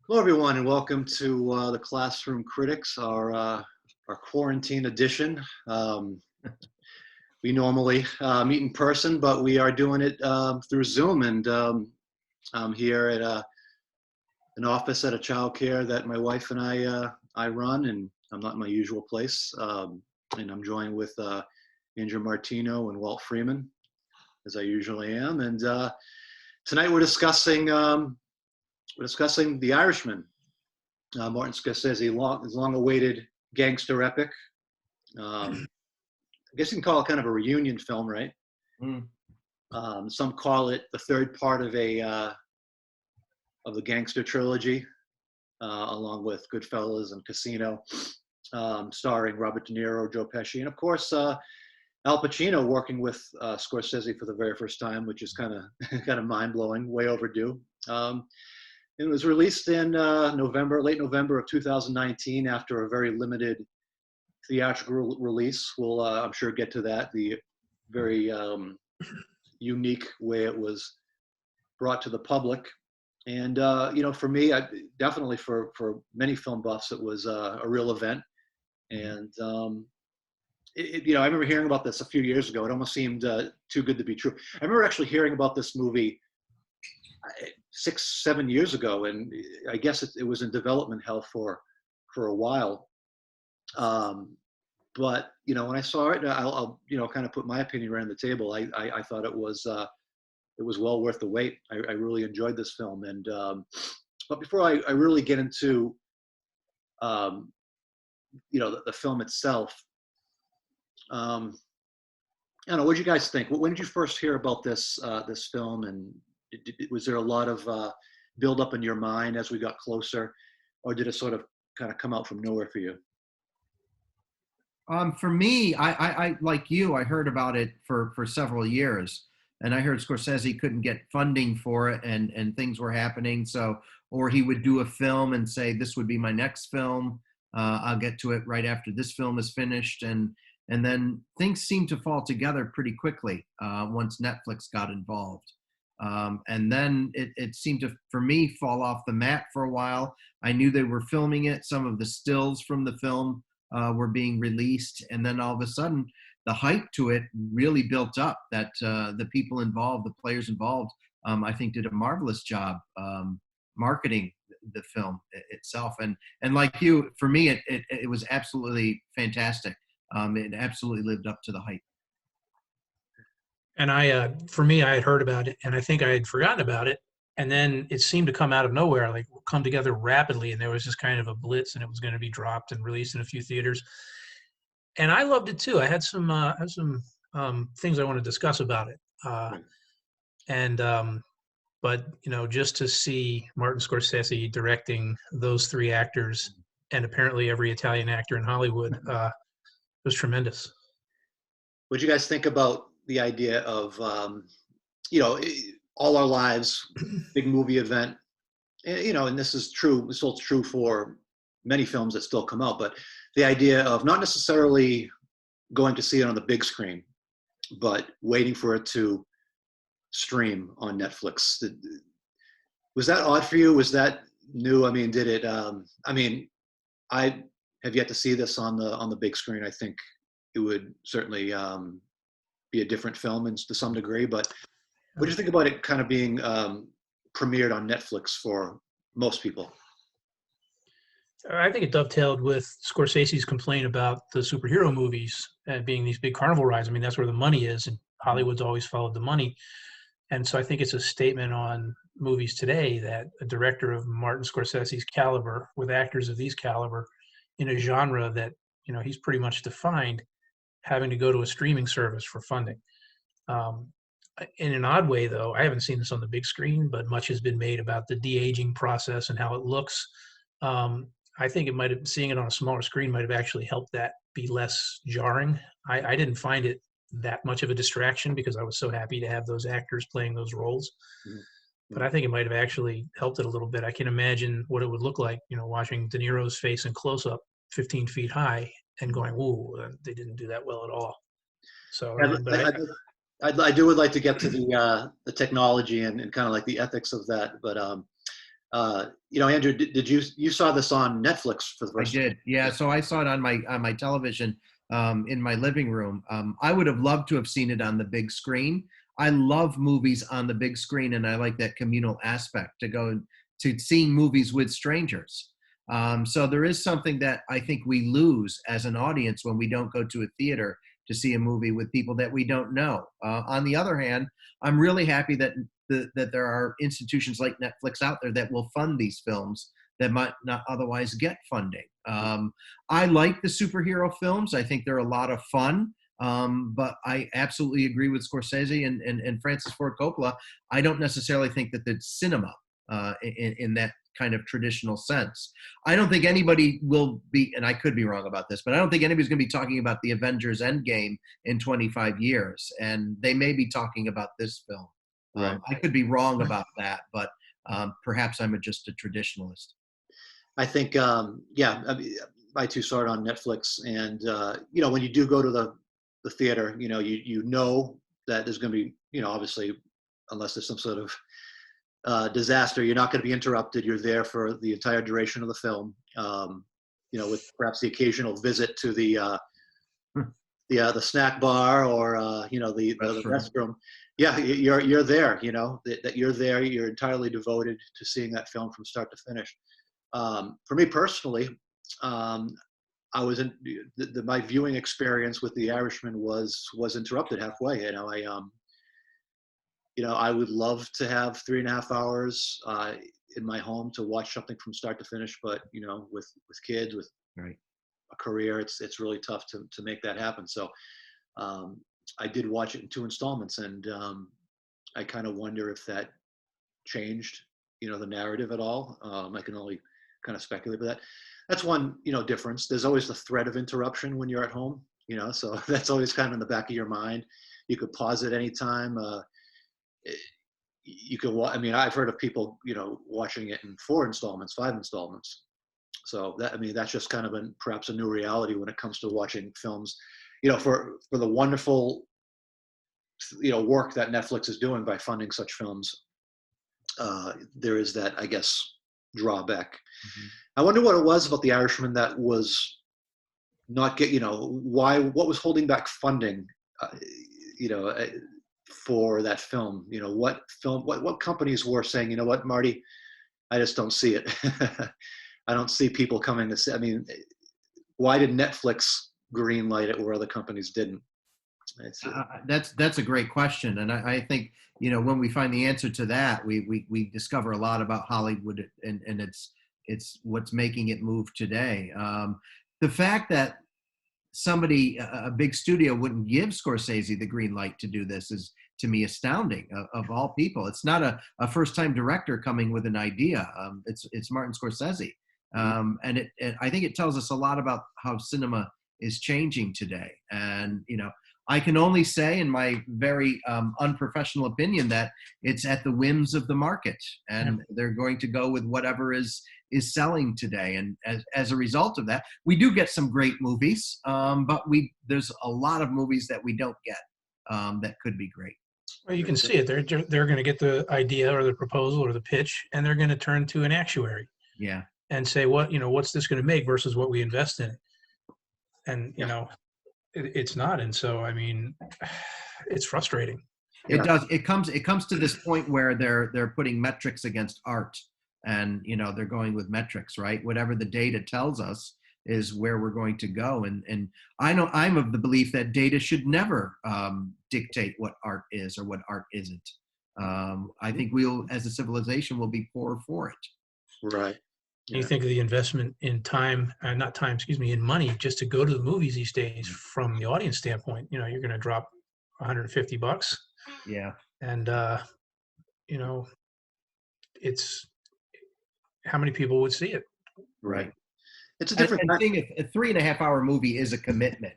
Hello, everyone, and welcome to the Classroom Critics, our quarantine edition. We normally meet in person, but we are doing it through Zoom, and I'm here at an office at a childcare that my wife and I run, and I'm not in my usual place, and I'm joined with Andrew Martino and Walt Freeman, as I usually am, and tonight we're discussing The Irishman. Martin Scorsese, his long-awaited gangster epic. I guess you can call it kind of a reunion film, right? Mm. Some call it the third part of the gangster trilogy, along with Goodfellas and Casino, starring Robert De Niro, Joe Pesci, and of course Al Pacino working with Scorsese for the very first time, which is kind of mind-blowing, way overdue. It was released in late November of 2019 after a very limited theatrical release. We'll, I'm sure, get to that, the very unique way it was brought to the public. And, for me, definitely for many film buffs, it was a real event. And, I remember hearing about this a few years ago. It almost seemed too good to be true. I remember actually hearing about this movie 6-7 years ago, and I guess it was in development hell for a while. But when I saw it, I'll kind of put my opinion right on the table. I thought it was well worth the wait. I really enjoyed this film, and but before I really get into the film itself, I don't know. What did you guys think? When did you first hear about this film, and was there a lot of build up in your mind as we got closer, or did it sort of kind of come out from nowhere for you? For me, I like you, I heard about it for several years, and I heard Scorsese couldn't get funding for it, and things were happening. So, or he would do a film and say, "This would be my next film. I'll get to it right after this film is finished," and then things seemed to fall together pretty quickly once Netflix got involved. And then it seemed to, for me, fall off the mat for a while. I knew they were filming it. Some of the stills from the film were being released. And then all of a sudden, the hype to it really built up, that the people involved, the players involved, I think did a marvelous job marketing the film itself. And like you, for me, it was absolutely fantastic. It absolutely lived up to the hype. And for me, I had heard about it, and I think I had forgotten about it. And then it seemed to come out of nowhere, like come together rapidly. And there was just kind of a blitz, and it was going to be dropped and released in a few theaters. And I loved it too. I had some things I want to discuss about it. But just to see Martin Scorsese directing those three actors, and apparently every Italian actor in Hollywood, was tremendous. What do you guys think about the idea of, all our lives, big movie event, and this is true, this holds true for many films that still come out, but the idea of not necessarily going to see it on the big screen, but waiting for it to stream on Netflix. Was that odd for you? Was that new? I mean, did it, I have yet to see this on the big screen. I think it would certainly be a different film to some degree, but what do you think about it kind of being premiered on Netflix for most people? I think it dovetailed with Scorsese's complaint about the superhero movies being these big carnival rides. I mean, that's where the money is, and Hollywood's always followed the money. And so I think it's a statement on movies today that a director of Martin Scorsese's caliber, with actors of these caliber, in a genre that, he's pretty much defined, having to go to a streaming service for funding. In an odd way, though, I haven't seen this on the big screen, but much has been made about the de-aging process and how it looks. I think seeing it on a smaller screen might have actually helped that be less jarring. I didn't find it that much of a distraction because I was so happy to have those actors playing those roles. Mm-hmm. But I think it might have actually helped it a little bit. I can imagine what it would look like, watching De Niro's face in close-up 15 feet high and going, "Ooh, they didn't do that well at all." So, I would like to get to the technology and kind of like the ethics of that, but Andrew, did you saw this on Netflix for the I first time? did. Yeah. So I saw it on my television in my living room. I would have loved to have seen it on the big screen. I love movies on the big screen, and I like that communal aspect to go to seeing movies with strangers. So there is something that I think we lose as an audience when we don't go to a theater to see a movie with people that we don't know. On the other hand, I'm really happy that that there are institutions like Netflix out there that will fund these films that might not otherwise get funding. I like the superhero films. I think they're a lot of fun. But I absolutely agree with Scorsese and Francis Ford Coppola. I don't necessarily think that it's cinema in that kind of traditional sense. I don't think anybody will be, and I could be wrong about this, but I don't think anybody's going to be talking about the Avengers Endgame in 25 years. And they may be talking about this film. Right. I could be wrong about that, but perhaps I'm just a traditionalist. I think, yeah, I too saw it on Netflix, and when you do go to the theater, you know that there's going to be, obviously, unless there's some sort of disaster, you're not going to be interrupted. You're there for the entire duration of the film. With perhaps the occasional visit to the snack bar or the restroom. Yeah, you're there. That you're there. You're entirely devoted to seeing that film from start to finish. For me personally, I was in my viewing experience with The Irishman was interrupted halfway. I would love to have 3.5 hours in my home to watch something from start to finish, but with kids, with Right. a career, it's really tough to make that happen. So I did watch it in 2 installments, and I kind of wonder if that changed the narrative at all. I can only kind of speculate, but that's one difference. There's always the threat of interruption when you're at home, so that's always kind of in the back of your mind. You could pause at any time. You can I've heard of people watching it in 4 installments, 5 installments. So that's just kind of perhaps a new reality when it comes to watching films, for the wonderful work that Netflix is doing by funding such films. There is that, I guess, drawback. Mm-hmm. I wonder what it was about The Irishman that was not what was holding back funding, for that film. What companies were saying, what, Marty, I just don't see it. I don't see people coming to see. Why did Netflix greenlight it where other companies didn't? That's a great question, and I think when we find the answer to that, we discover a lot about Hollywood and it's what's making it move today. The fact that a big studio wouldn't give Scorsese the green light to do this is, to me, astounding. Of all people, it's not a first-time director coming with an idea. It's Martin Scorsese, and I think it tells us a lot about how cinema is changing today. And I can only say, in my very unprofessional opinion, that it's at the whims of the market, and they're going to go with whatever is selling today. And as a result of that, we do get some great movies, but there's a lot of movies that we don't get that could be great. Well, you can see it. They're going to get the idea or the proposal or the pitch, and they're going to turn to an actuary. Yeah. And say, what's this going to make versus what we invest in? And it's not. And so, it's frustrating. It does. It comes to this point where they're putting metrics against art, and they're going with metrics, right? Whatever the data tells us is where we're going to go. And I know I'm of the belief that data should never dictate what art is or what art isn't. I think we'll, as a civilization, will be poorer for it. Right. Yeah. You think of the investment in time, in money, just to go to the movies these days from the audience standpoint. You're going to drop $150. Yeah. And, it's how many people would see it. Right. It's a different thing. A 3.5 hour movie is a commitment.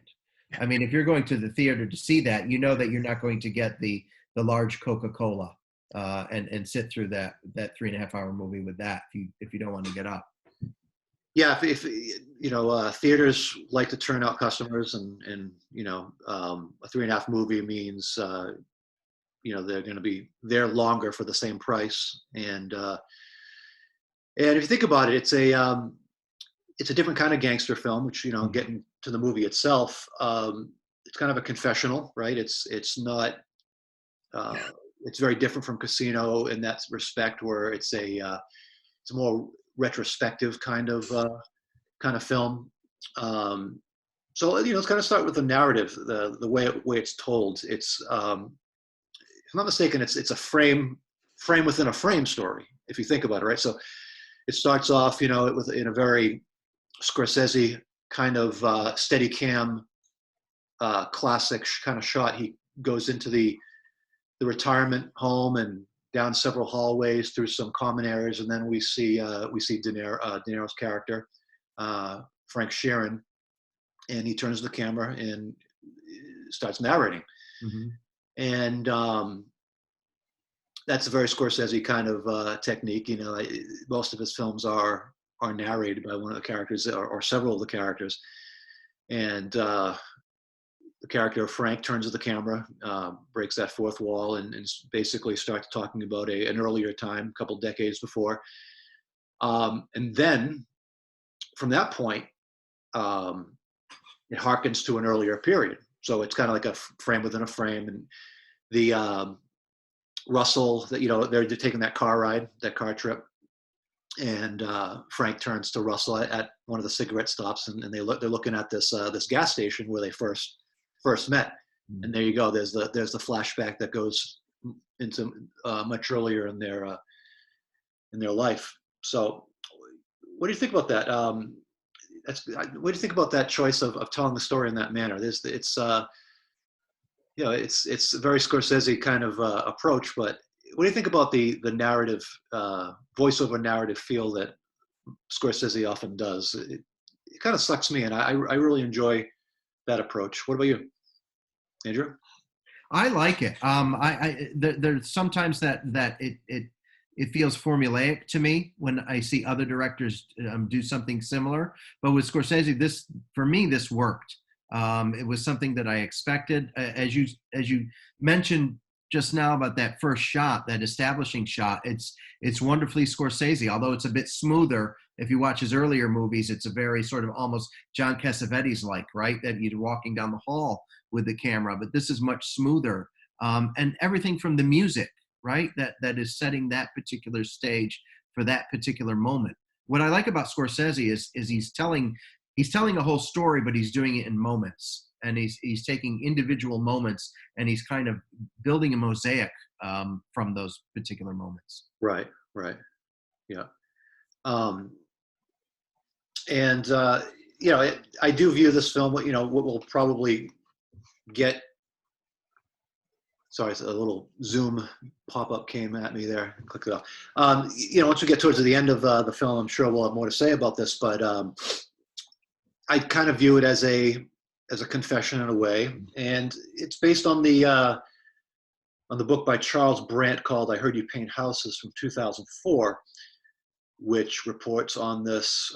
If you're going to the theater to see that, that you're not going to get the large Coca-Cola and sit through that 3.5 hour movie with that if you don't want to get up. Yeah, if theaters like to turn out customers, and a 3.5 movie means they're going to be there longer for the same price, and And if you think about it, it's a different kind of gangster film, which, getting to the movie itself, it's kind of a confessional, right? It's not, it's very different from Casino in that respect, where it's a more retrospective kind of film. Um, so let's kind of start with the narrative, the way it's told. If I'm not mistaken, it's a frame within a frame story, if you think about it, right? So it starts off, in a very Scorsese kind of steady cam, classic kind of shot. He goes into the retirement home and down several hallways through some common areas, and then we see De Niro's character, Frank Sheeran, and he turns the camera and starts narrating. Mm-hmm. And that's a very Scorsese kind of technique. Most of his films are narrated by one of the characters or several of the characters. And the character of Frank turns to the camera, breaks that fourth wall, and basically starts talking about an earlier time, a couple decades before. And then from that point, it harkens to an earlier period. So it's kind of like a frame within a frame. And the Russell, that they're taking that car trip, and Frank turns to Russell at one of the cigarette stops, and they're looking at this gas station where they first met. And there you go. There's the flashback that goes into much earlier in their life. So, what do you think about that? What do you think about that choice of telling the story in that manner? It's a very Scorsese kind of approach. But what do you think about the narrative, voiceover narrative feel that Scorsese often does? It kind of sucks me in. I really enjoy that approach. What about you, Andrew? I like it. There's sometimes that it feels formulaic to me when I see other directors do something similar. But with Scorsese, for me this worked. It was something that I expected. As you mentioned just now about that first shot, that establishing shot, it's wonderfully Scorsese. Although it's a bit smoother. If you watch his earlier movies, it's a very sort of almost John Cassavetes like, right? That you're walking down the hall with the camera, but this is much smoother. And everything from the music, right? That is setting that particular stage for that particular moment. What I like about Scorsese is he's telling a whole story, but he's doing it in moments, and he's taking individual moments and he's kind of building a mosaic from those particular moments. Right. Yeah. And I do view this film. What we'll probably get. Sorry, a little Zoom pop-up came at me there. Click it off. Once we get towards the end of the film, I'm sure we'll have more to say about this. But I kind of view it as a confession in a way, and it's based on the book by Charles Brandt called "I Heard You Paint Houses" from 2004, which reports on this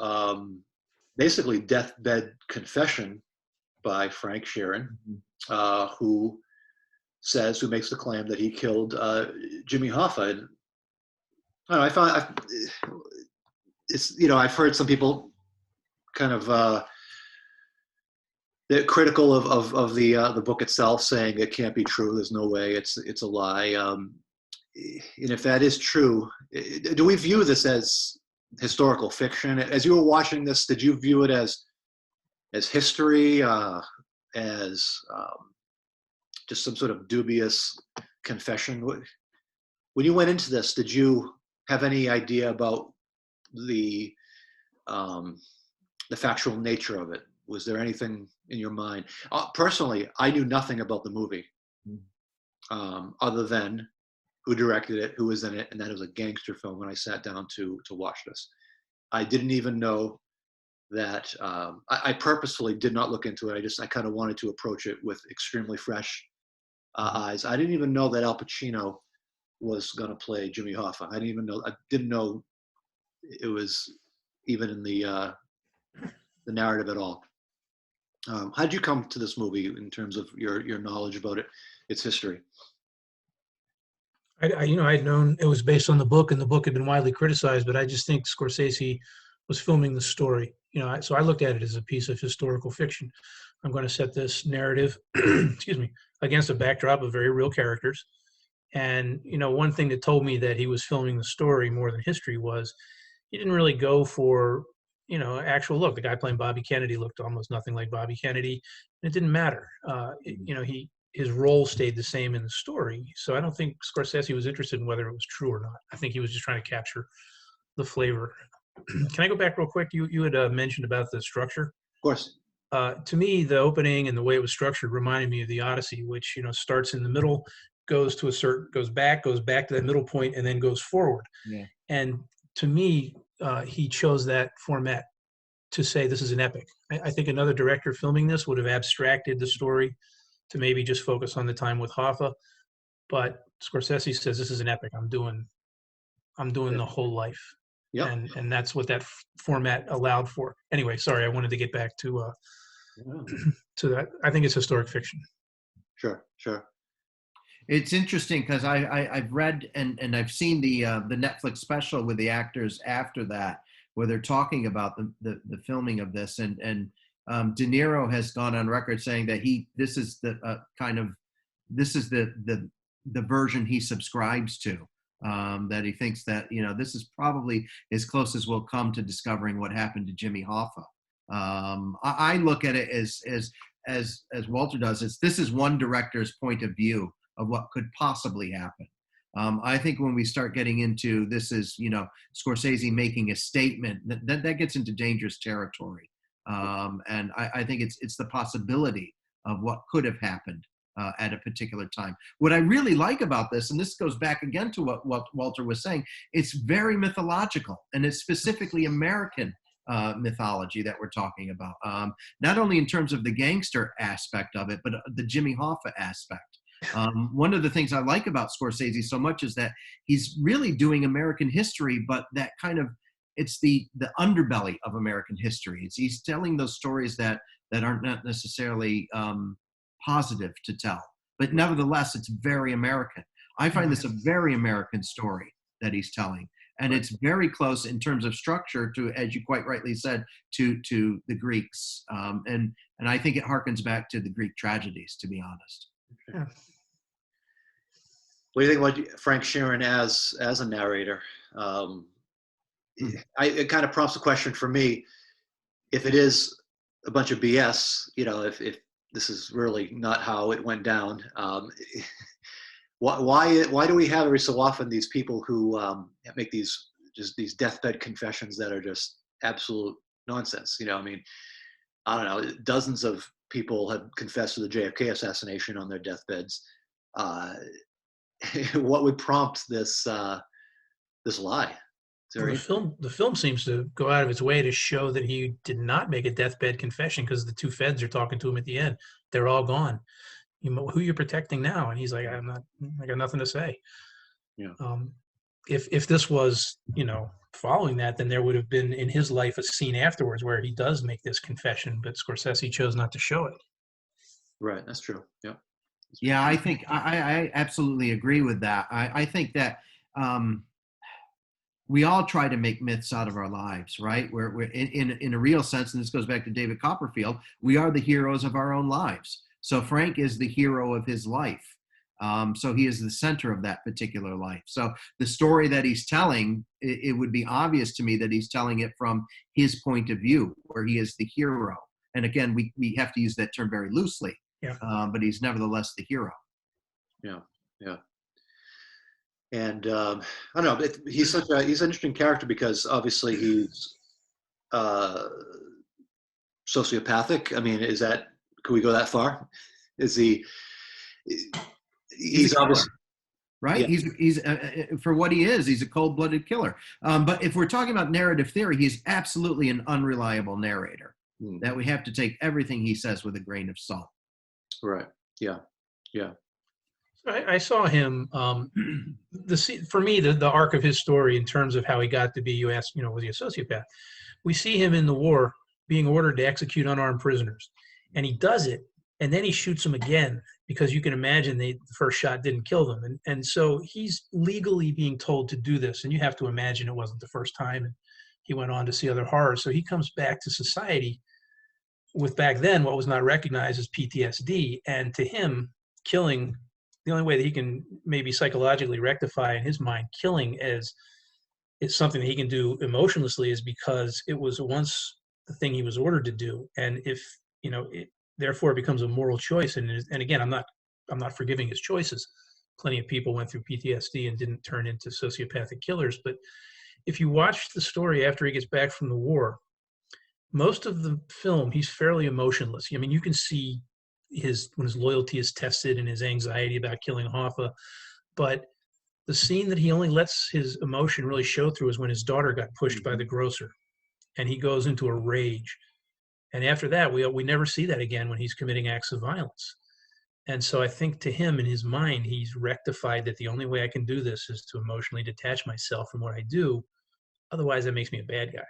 basically deathbed confession by Frank Sheeran, who makes the claim that he killed Jimmy Hoffa. And I don't know, I've heard some people kind of they're critical of the book itself, saying it can't be true. There's no way. It's a lie. And if that is true, do we view this as historical fiction? As you were watching this, did you view it as history, as just some sort of dubious confession? When you went into this, did you have any idea about the factual nature of it? Was there anything in your mind? Personally, I knew nothing about the movie, other than who directed it, who was in it, and that it was a gangster film when I sat down to watch this. I didn't even know that. I purposefully did not look into it. I kind of wanted to approach it with extremely fresh eyes. I didn't even know that Al Pacino was going to play Jimmy Hoffa. I didn't know it was even in the narrative at all. How did you come to this movie in terms of your knowledge about its history? I'd known it was based on the book, and the book had been widely criticized, but I just think Scorsese was filming the story. So I looked at it as a piece of historical fiction. I'm going to set this narrative, excuse me, against a backdrop of very real characters. And one thing that told me that he was filming the story more than history was he didn't really go for actual look. The guy playing Bobby Kennedy looked almost nothing like Bobby Kennedy. And it didn't matter. His role stayed the same in the story. So I don't think Scorsese was interested in whether it was true or not. I think he was just trying to capture the flavor. Can I go back real quick? You had mentioned about the structure. Of course. To me, the opening and the way it was structured reminded me of the Odyssey, which starts in the middle, goes back to that middle point, and then goes forward. Yeah. And to me, he chose that format to say this is an epic. I think another director filming this would have abstracted the story to maybe just focus on the time with Hoffa. But Scorsese says this is an epic. I'm doing the whole life. Yeah. And that's what that format allowed for. Anyway, sorry, I wanted to get back to to that. I think it's historic fiction. Sure. It's interesting because I've read and I've seen the Netflix special with the actors after that, where they're talking about the filming of this, and De Niro has gone on record saying that this is the version he subscribes to, that he thinks that this is probably as close as we'll come to discovering what happened to Jimmy Hoffa. I look at it as Walter does. This is one director's point of view of what could possibly happen. I think when we start getting into this is, Scorsese making a statement, that gets into dangerous territory. And I think it's the possibility of what could have happened at a particular time. What I really like about this, and this goes back again to what Walter was saying, it's very mythological, and it's specifically American mythology that we're talking about. Not only in terms of the gangster aspect of it, but the Jimmy Hoffa aspect. One of the things I like about Scorsese so much is that he's really doing American history, but that kind of, it's the underbelly of American history. He's telling those stories that aren't not necessarily positive to tell, but nevertheless, it's very American. I find this a very American story that he's telling, and it's very close in terms of structure to, as you quite rightly said, to the Greeks, and I think it harkens back to the Greek tragedies, to be honest. Yeah. What do you think about Frank Sheeran as a narrator? It kind of prompts a question for me. If it is a bunch of BS, if this is really not how it went down, why do we have every so often these people who make these deathbed confessions that are just absolute nonsense? I mean, I don't know. Dozens of people have confessed to the JFK assassination on their deathbeds. What would prompt this lie? The film seems to go out of its way to show that he did not make a deathbed confession, because the two feds are talking to him at the end. They're all gone. Who you're protecting now? And he's like, I got nothing to say. Yeah. If this was, following that, then there would have been in his life a scene afterwards where he does make this confession, but Scorsese chose not to show it. Right. That's true. Yeah. Yeah, I think I absolutely agree with that. I think that we all try to make myths out of our lives, right? We're in a real sense, and this goes back to David Copperfield, we are the heroes of our own lives. So Frank is the hero of his life. So he is the center of that particular life. So the story that he's telling, it would be obvious to me that he's telling it from his point of view, where he is the hero. And again, we have to use that term very loosely. Yeah. But he's nevertheless the hero. Yeah. And I don't know. He's an interesting character because obviously he's sociopathic. I mean, could we go that far? Is he? He's obviously right. Yeah. He's for what he is. He's a cold-blooded killer. But if we're talking about narrative theory, he's absolutely an unreliable narrator. That we have to take everything he says with a grain of salt. Right. Yeah. I saw him. For me, the arc of his story in terms of how he got to be, you asked, was he a sociopath? We see him in the war being ordered to execute unarmed prisoners, and he does it and then he shoots him again because you can imagine the first shot didn't kill them. And so he's legally being told to do this. And you have to imagine it wasn't the first time. And he went on to see other horrors. So he comes back to society with back then what was not recognized as PTSD. And to him, killing, the only way that he can maybe psychologically rectify in his mind killing is something that he can do emotionlessly, is because it was once the thing he was ordered to do. And if, therefore it becomes a moral choice. And again, I'm not forgiving his choices. Plenty of people went through PTSD and didn't turn into sociopathic killers. But if you watch the story after he gets back from the war, most of the film, he's fairly emotionless. I mean, you can see when his loyalty is tested and his anxiety about killing Hoffa. But the scene that he only lets his emotion really show through is when his daughter got pushed by the grocer, and he goes into a rage. And after that, we never see that again when he's committing acts of violence. And so I think to him, in his mind, he's rectified that the only way I can do this is to emotionally detach myself from what I do. Otherwise, that makes me a bad guy.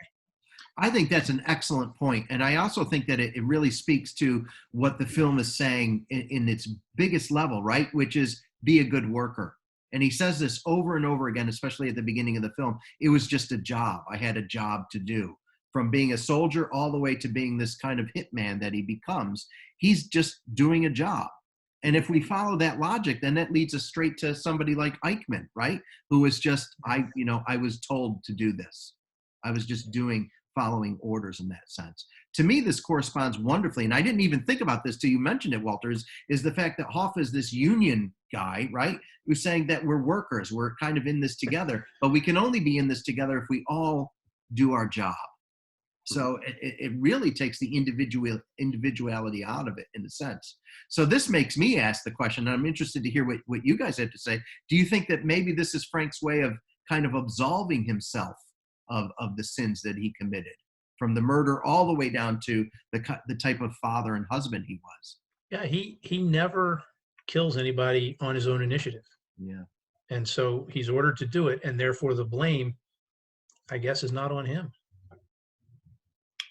I think that's an excellent point. And I also think that it really speaks to what the film is saying in its biggest level, right? Which is be a good worker. And he says this over and over again, especially at the beginning of the film. It was just a job. I had a job to do. From being a soldier all the way to being this kind of hitman that he becomes, he's just doing a job. And if we follow that logic, then that leads us straight to somebody like Eichmann, right? Who was just, I was told to do this. I was just following orders in that sense. To me, this corresponds wonderfully, and I didn't even think about this till you mentioned it, Walter, is the fact that Hoffa is this union guy, right? Who's saying that we're workers, we're kind of in this together, but we can only be in this together if we all do our job. So it really takes the individuality out of it in a sense. So this makes me ask the question, and I'm interested to hear what you guys have to say. Do you think that maybe this is Frank's way of kind of absolving himself of the sins that he committed, from the murder all the way down to the type of father and husband he was? Yeah, he never kills anybody on his own initiative. Yeah. And so he's ordered to do it, and therefore the blame, I guess, is not on him.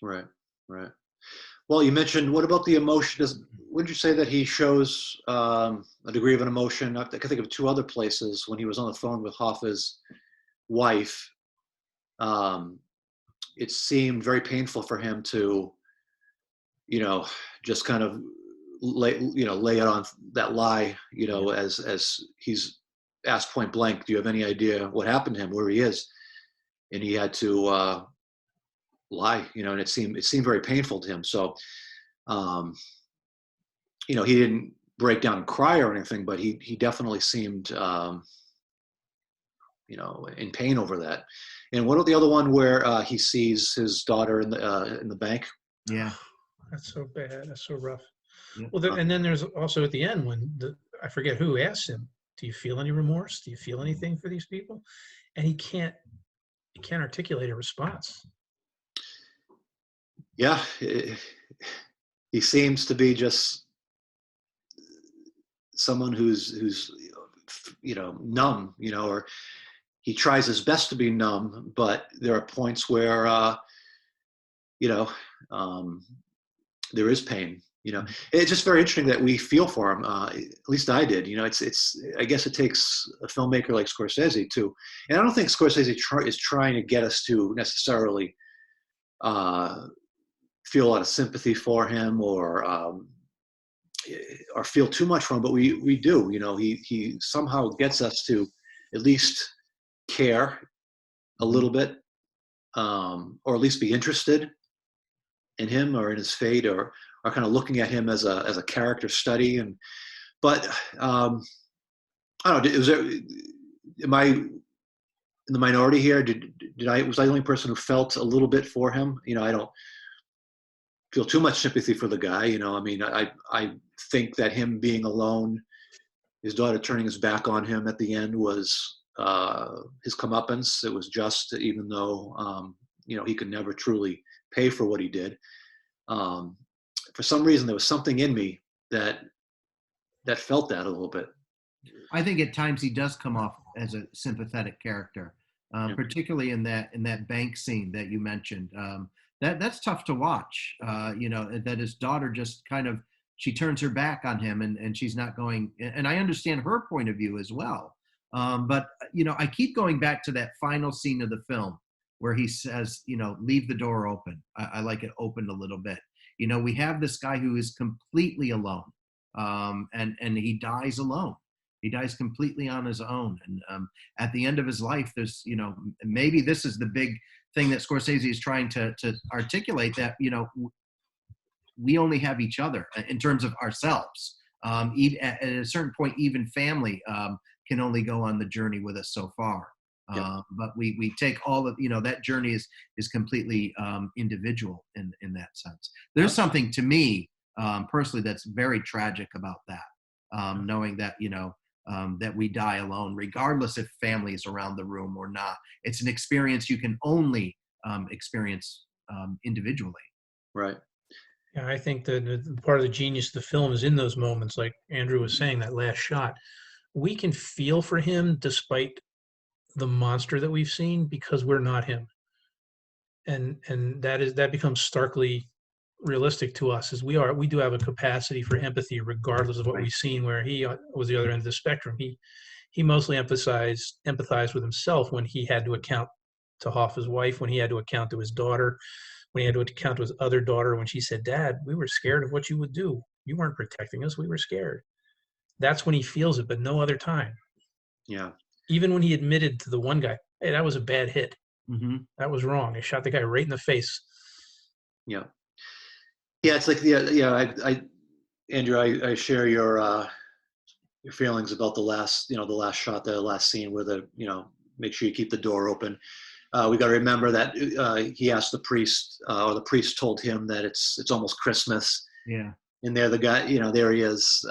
Right. Well, you mentioned, what about the emotion? Would you say that he shows a degree of an emotion? I can think of two other places when he was on the phone with Hoffa's wife. It seemed very painful for him to, just kind of lay it on that lie, as he's asked point blank, do you have any idea what happened to him, where he is? And he had to lie, and it seemed very painful to him. So, he didn't break down and cry or anything, but he definitely seemed, in pain over that. And what about the other one where he sees his daughter in the bank? Yeah, that's so bad. That's so rough. Yeah. Well, and then there's also at the end when I forget who asks him, "Do you feel any remorse? Do you feel anything for these people?" And he can't articulate a response. Yeah, he seems to be just someone who's numb, or he tries his best to be numb, but there are points where there is pain. It's just very interesting that we feel for him. At least I did. It's. I guess it takes a filmmaker like Scorsese too, and I don't think Scorsese is trying to get us to necessarily feel a lot of sympathy for him or feel too much for him, but we do. He somehow gets us to at least care a little bit, or at least be interested in him or in his fate, or kind of looking at him as a character study. But I don't know. Am I in the minority here? Was I the only person who felt a little bit for him? I don't feel too much sympathy for the guy. I think that him being alone, his daughter turning his back on him at the end was his comeuppance. It was just, even though he could never truly pay for what he did. For some reason, there was something in me that felt that a little bit. I think at times he does come off as a sympathetic character, particularly in that bank scene that you mentioned. That's tough to watch. That his daughter just kind of she turns her back on him, and she's not going. And I understand her point of view as well. But I keep going back to that final scene of the film where he says, leave the door open. I like it opened a little bit. We have this guy who is completely alone, and he dies alone. He dies completely on his own. And at the end of his life, there's, maybe this is the big thing that Scorsese is trying to articulate, that, we only have each other in terms of ourselves. Even at a certain point, even family can only go on the journey with us so far. Yeah. But we take all of, that journey is completely individual in that sense. There's something to me personally that's very tragic about that, knowing that, that we die alone, regardless if family is around the room or not. It's an experience you can only experience individually. Right. Yeah, I think that part of the genius of the film is in those moments, like Andrew was saying, that last shot. We can feel for him despite the monster that we've seen, because we're not him. And that becomes starkly realistic to us, as we do have a capacity for empathy regardless of what we've seen, where he was the other end of the spectrum. He mostly empathized with himself when he had to account to Hoffa's wife, when he had to account to his daughter, when he had to account to his other daughter, when she said, "Dad, we were scared of what you would do. You weren't protecting us. We were scared." That's when he feels it, but no other time. Yeah. Even when he admitted to the one guy, "Hey, that was a bad hit. Mm-hmm. That was wrong. I shot the guy right in the face." Yeah. Yeah. It's like, Andrew, I share your feelings about the last shot, the last scene where make sure you keep the door open. We got to remember that he asked the priest, or the priest told him that it's almost Christmas. Yeah. And there the guy, there he is.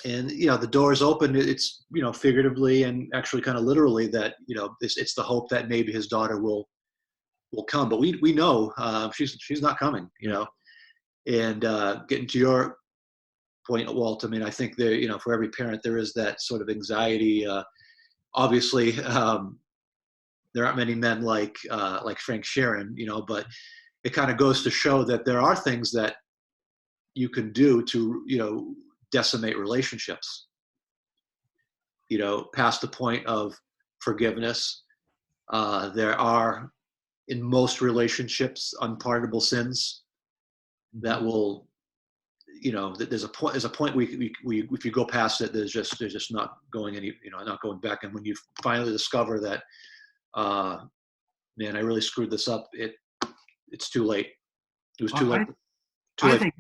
And, the door's open. It's, figuratively and actually kind of literally that, it's the hope that maybe his daughter will come. But we know she's not coming, And getting to your point, Walt, I mean, I think there, for every parent, there is that sort of anxiety. Obviously, there aren't many men like Frank Sheeran, but it kind of goes to show that there are things that you can do to, decimate relationships, past the point of forgiveness. There are, in most relationships, unpardonable sins that will, there's a point we if you go past it, there's just not going not going back. And when you finally discover that, man, I really screwed this up, it's too late. It was too late. I think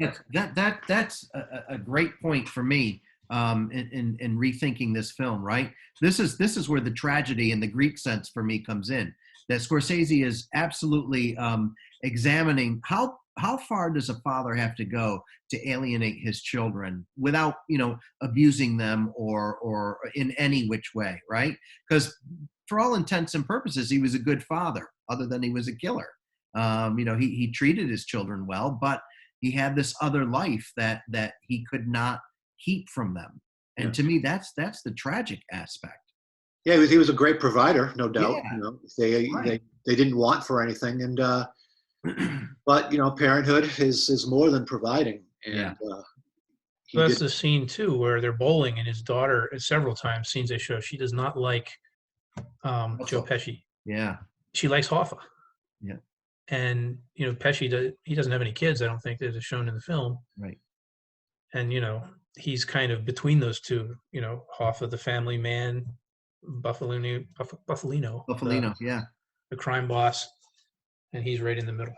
that's a great point for me in rethinking this film. Right, this is where the tragedy in the Greek sense for me comes in. That Scorsese is absolutely examining how far does a father have to go to alienate his children without abusing them or in any which way, right? Because for all intents and purposes, he was a good father, other than he was a killer. He treated his children well, but he had this other life that he could not keep from them. And to me, that's the tragic aspect. Yeah, he was a great provider, no doubt. Yeah. They didn't want for anything, and but parenthood is more than providing. And that's the scene too, where they're bowling, and his daughter, several times scenes they show, she does not like Joe Pesci. Yeah, she likes Hoffa. Yeah. And Pesci he doesn't have any kids, I don't think, that is shown in the film. Right. And he's kind of between those two. Hoffa, the family man, Buffalino, yeah, the crime boss, and he's right in the middle.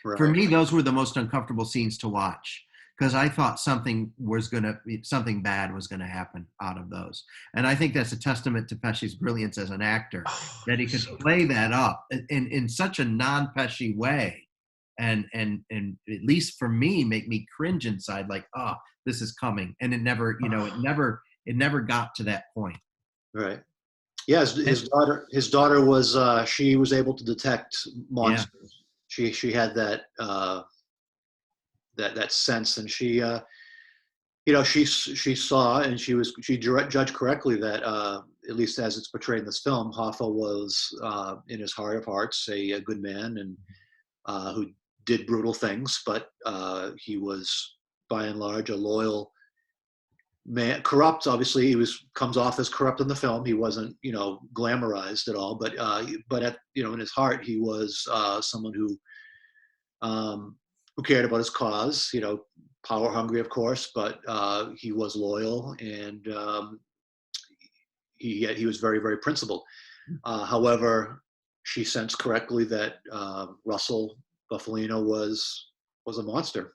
Right. For me, those were the most uncomfortable scenes to watch, because I thought something bad was gonna happen out of those. And I think that's a testament to Pesci's brilliance as an actor, that he could play that up in such a non-Pesci way, and at least for me, make me cringe inside, like, oh, this is coming, and it never got to that point. Right. Yeah, his daughter was she was able to detect monsters. Yeah. She had that that sense, and she she saw, and she judged correctly that at least as it's portrayed in this film, Hoffa was in his heart of hearts a good man, and who did brutal things, but he was by and large, a loyal man. Corrupt, obviously, comes off as corrupt in the film. He wasn't, glamorized at all, but at in his heart, he was someone who cared about his cause. Power hungry, of course, but he was loyal, and he was very, very principled. However, she sensed correctly that Russell Buffalino was a monster,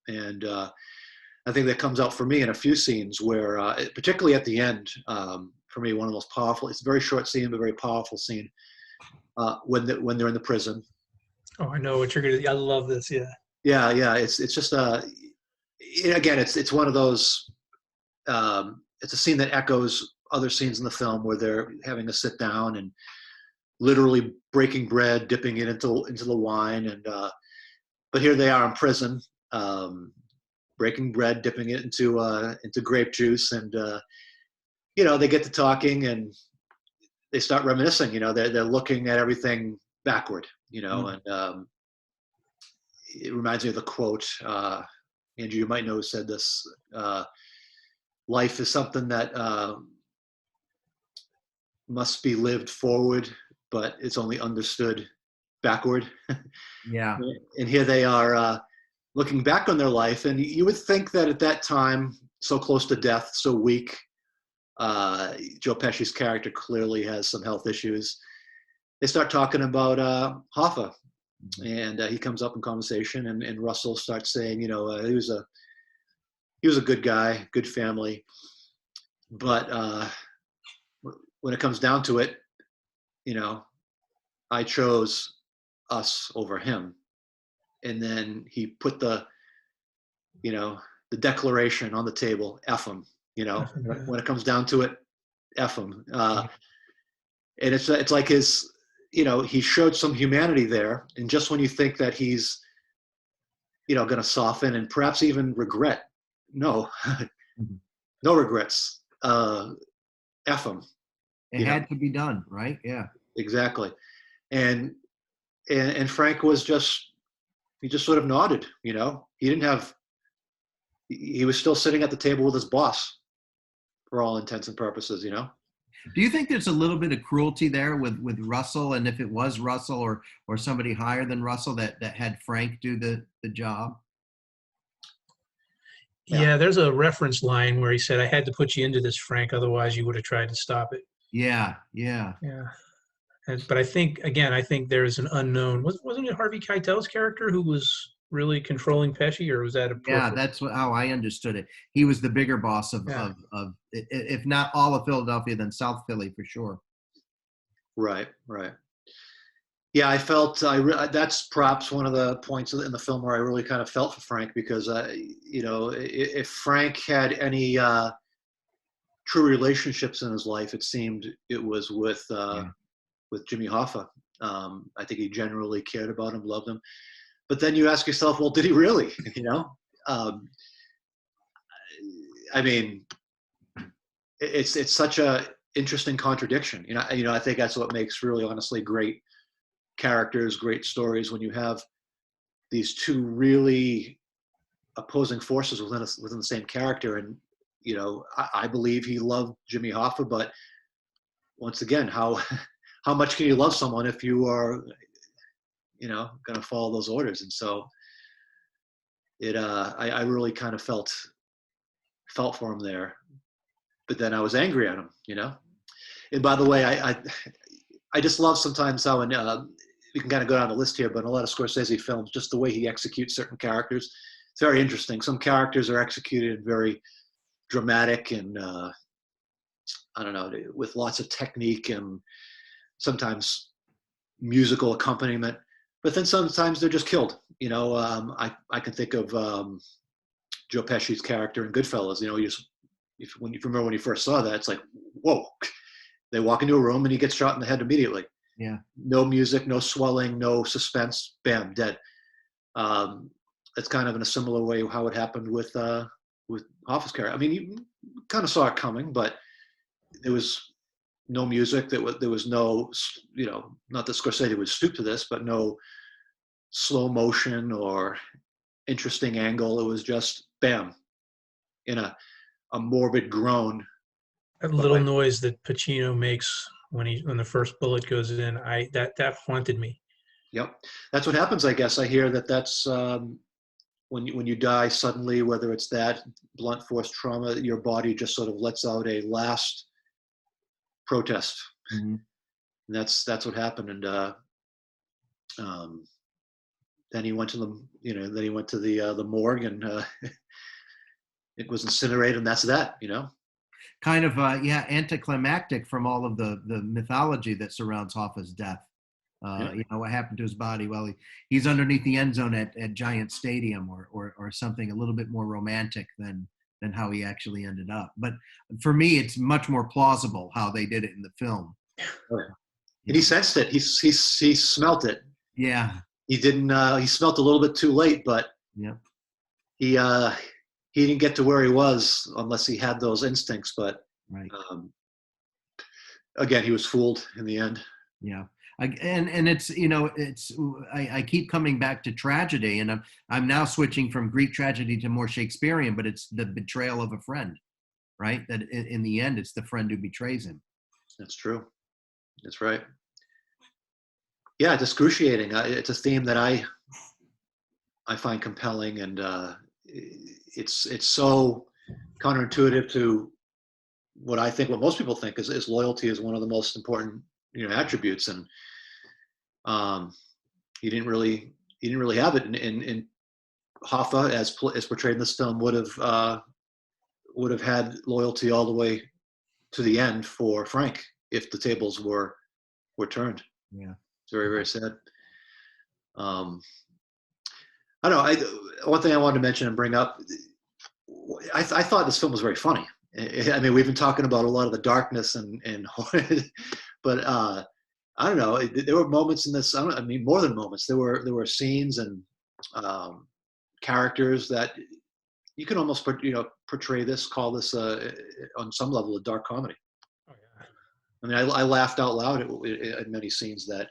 and I think that comes out for me in a few scenes where, particularly at the end, for me, one of the most powerful. It's a very short scene, but very powerful scene when they're in the prison. Oh, I know what you're gonna. I love this. Yeah. Yeah. It's just again, it's one of those. It's a scene that echoes other scenes in the film where they're having to sit down and literally breaking bread, dipping it into the wine, and but here they are in prison, breaking bread, dipping it into grape juice, and they get to talking and they start reminiscing. They're looking at everything backward. And it reminds me of the quote. Andrew, you might know who said this. Life is something that must be lived forward, but it's only understood backward. Yeah. And here they are looking back on their life, and you would think that at that time, so close to death, so weak, Joe Pesci's character clearly has some health issues. They start talking about Hoffa, and he comes up in conversation, and Russell starts saying, he was a good guy, good family, but when it comes down to it, I chose us over him. And then he put the declaration on the table, F him, when it comes down to it, F him. And it's like his, he showed some humanity there. And just when you think that he's, going to soften and perhaps even regret, no, no regrets, F him. It had to be done, right? Yeah. Exactly. And Frank was he just sort of nodded, he didn't have, he was still sitting at the table with his boss for all intents and purposes, Do you think there's a little bit of cruelty there with Russell? And if it was Russell or somebody higher than Russell that had Frank do the job? Yeah, there's a reference line where he said, "I had to put you into this, Frank, otherwise you would have tried to stop it." Yeah. But I think there's an unknown. Wasn't it Harvey Keitel's character who was really controlling Pesci, or was that a Yeah, that's how I understood it. He was the bigger boss of if not all of Philadelphia, then South Philly for sure. Right. Yeah, I felt that's perhaps one of the points in the film where I really kind of felt for Frank, because if Frank had any true relationships in his life, it seemed it was with Jimmy Hoffa. I think he generally cared about him, loved him. But then you ask yourself, well, did he really? I mean, it's such a interesting contradiction. I think that's what makes really honestly great characters, great stories, when you have these two really opposing forces within the same character. And I believe he loved Jimmy Hoffa, but once again, how much can you love someone if you are going to follow those orders? And so I really kind of felt for him there, but then I was angry at him, And by the way, I just love sometimes how, we can kind of go down the list here, but in a lot of Scorsese films, just the way he executes certain characters, it's very interesting. Some characters are executed very dramatic and I don't know, with lots of technique and sometimes musical accompaniment, but then sometimes they're just killed. I can think of Joe Pesci's character in Goodfellas. If you remember when you first saw that, it's like, whoa! They walk into a room and he gets shot in the head immediately. Yeah. No music, no swelling, no suspense. Bam, dead. It's kind of in a similar way how it happened with Hoffa's character. I mean, you kind of saw it coming, but there was no music. There was no, not that Scorsese would stoop to this, but no slow motion or interesting angle. It was just bam, in a morbid groan. That little noise that Pacino makes when the first bullet goes in, that haunted me. Yep, that's what happens. I guess I hear that's when you die suddenly, whether it's that blunt force trauma, your body just sort of lets out a last protest. Mm-hmm. And that's what happened. And then he went to the morgue, and it was incinerated, and that's that. Kind of anticlimactic from all of the mythology that surrounds Hoffa's death. What happened to his body? Well, he's underneath the end zone at Giant Stadium, or something a little bit more romantic than how he actually ended up. But for me, it's much more plausible how they did it in the film. And he sensed it. He smelt it. Yeah. He didn't. He smelt a little bit too late, but yeah, he didn't get to where he was unless he had those instincts. But right. Again, he was fooled in the end. Yeah. And it's I keep coming back to tragedy, and I'm now switching from Greek tragedy to more Shakespearean, but it's the betrayal of a friend, right? That in the end, it's the friend who betrays him. That's true. That's right. Yeah, it's excruciating. It's a theme that I find compelling, and it's so counterintuitive to what most people think is loyalty is one of the most important attributes, and he didn't really have it. In Hoffa, as portrayed in this film, would have had loyalty all the way to the end for Frank if the tables were turned. Yeah, it's very, very sad. I don't know. One thing I wanted to mention and bring up, I thought this film was very funny. I mean, we've been talking about a lot of the darkness and but I don't know. There were moments in this. I mean, more than moments. There were scenes and characters that you can almost portray this, call this on some level a dark comedy. Oh, yeah. I mean, I laughed out loud at many scenes that,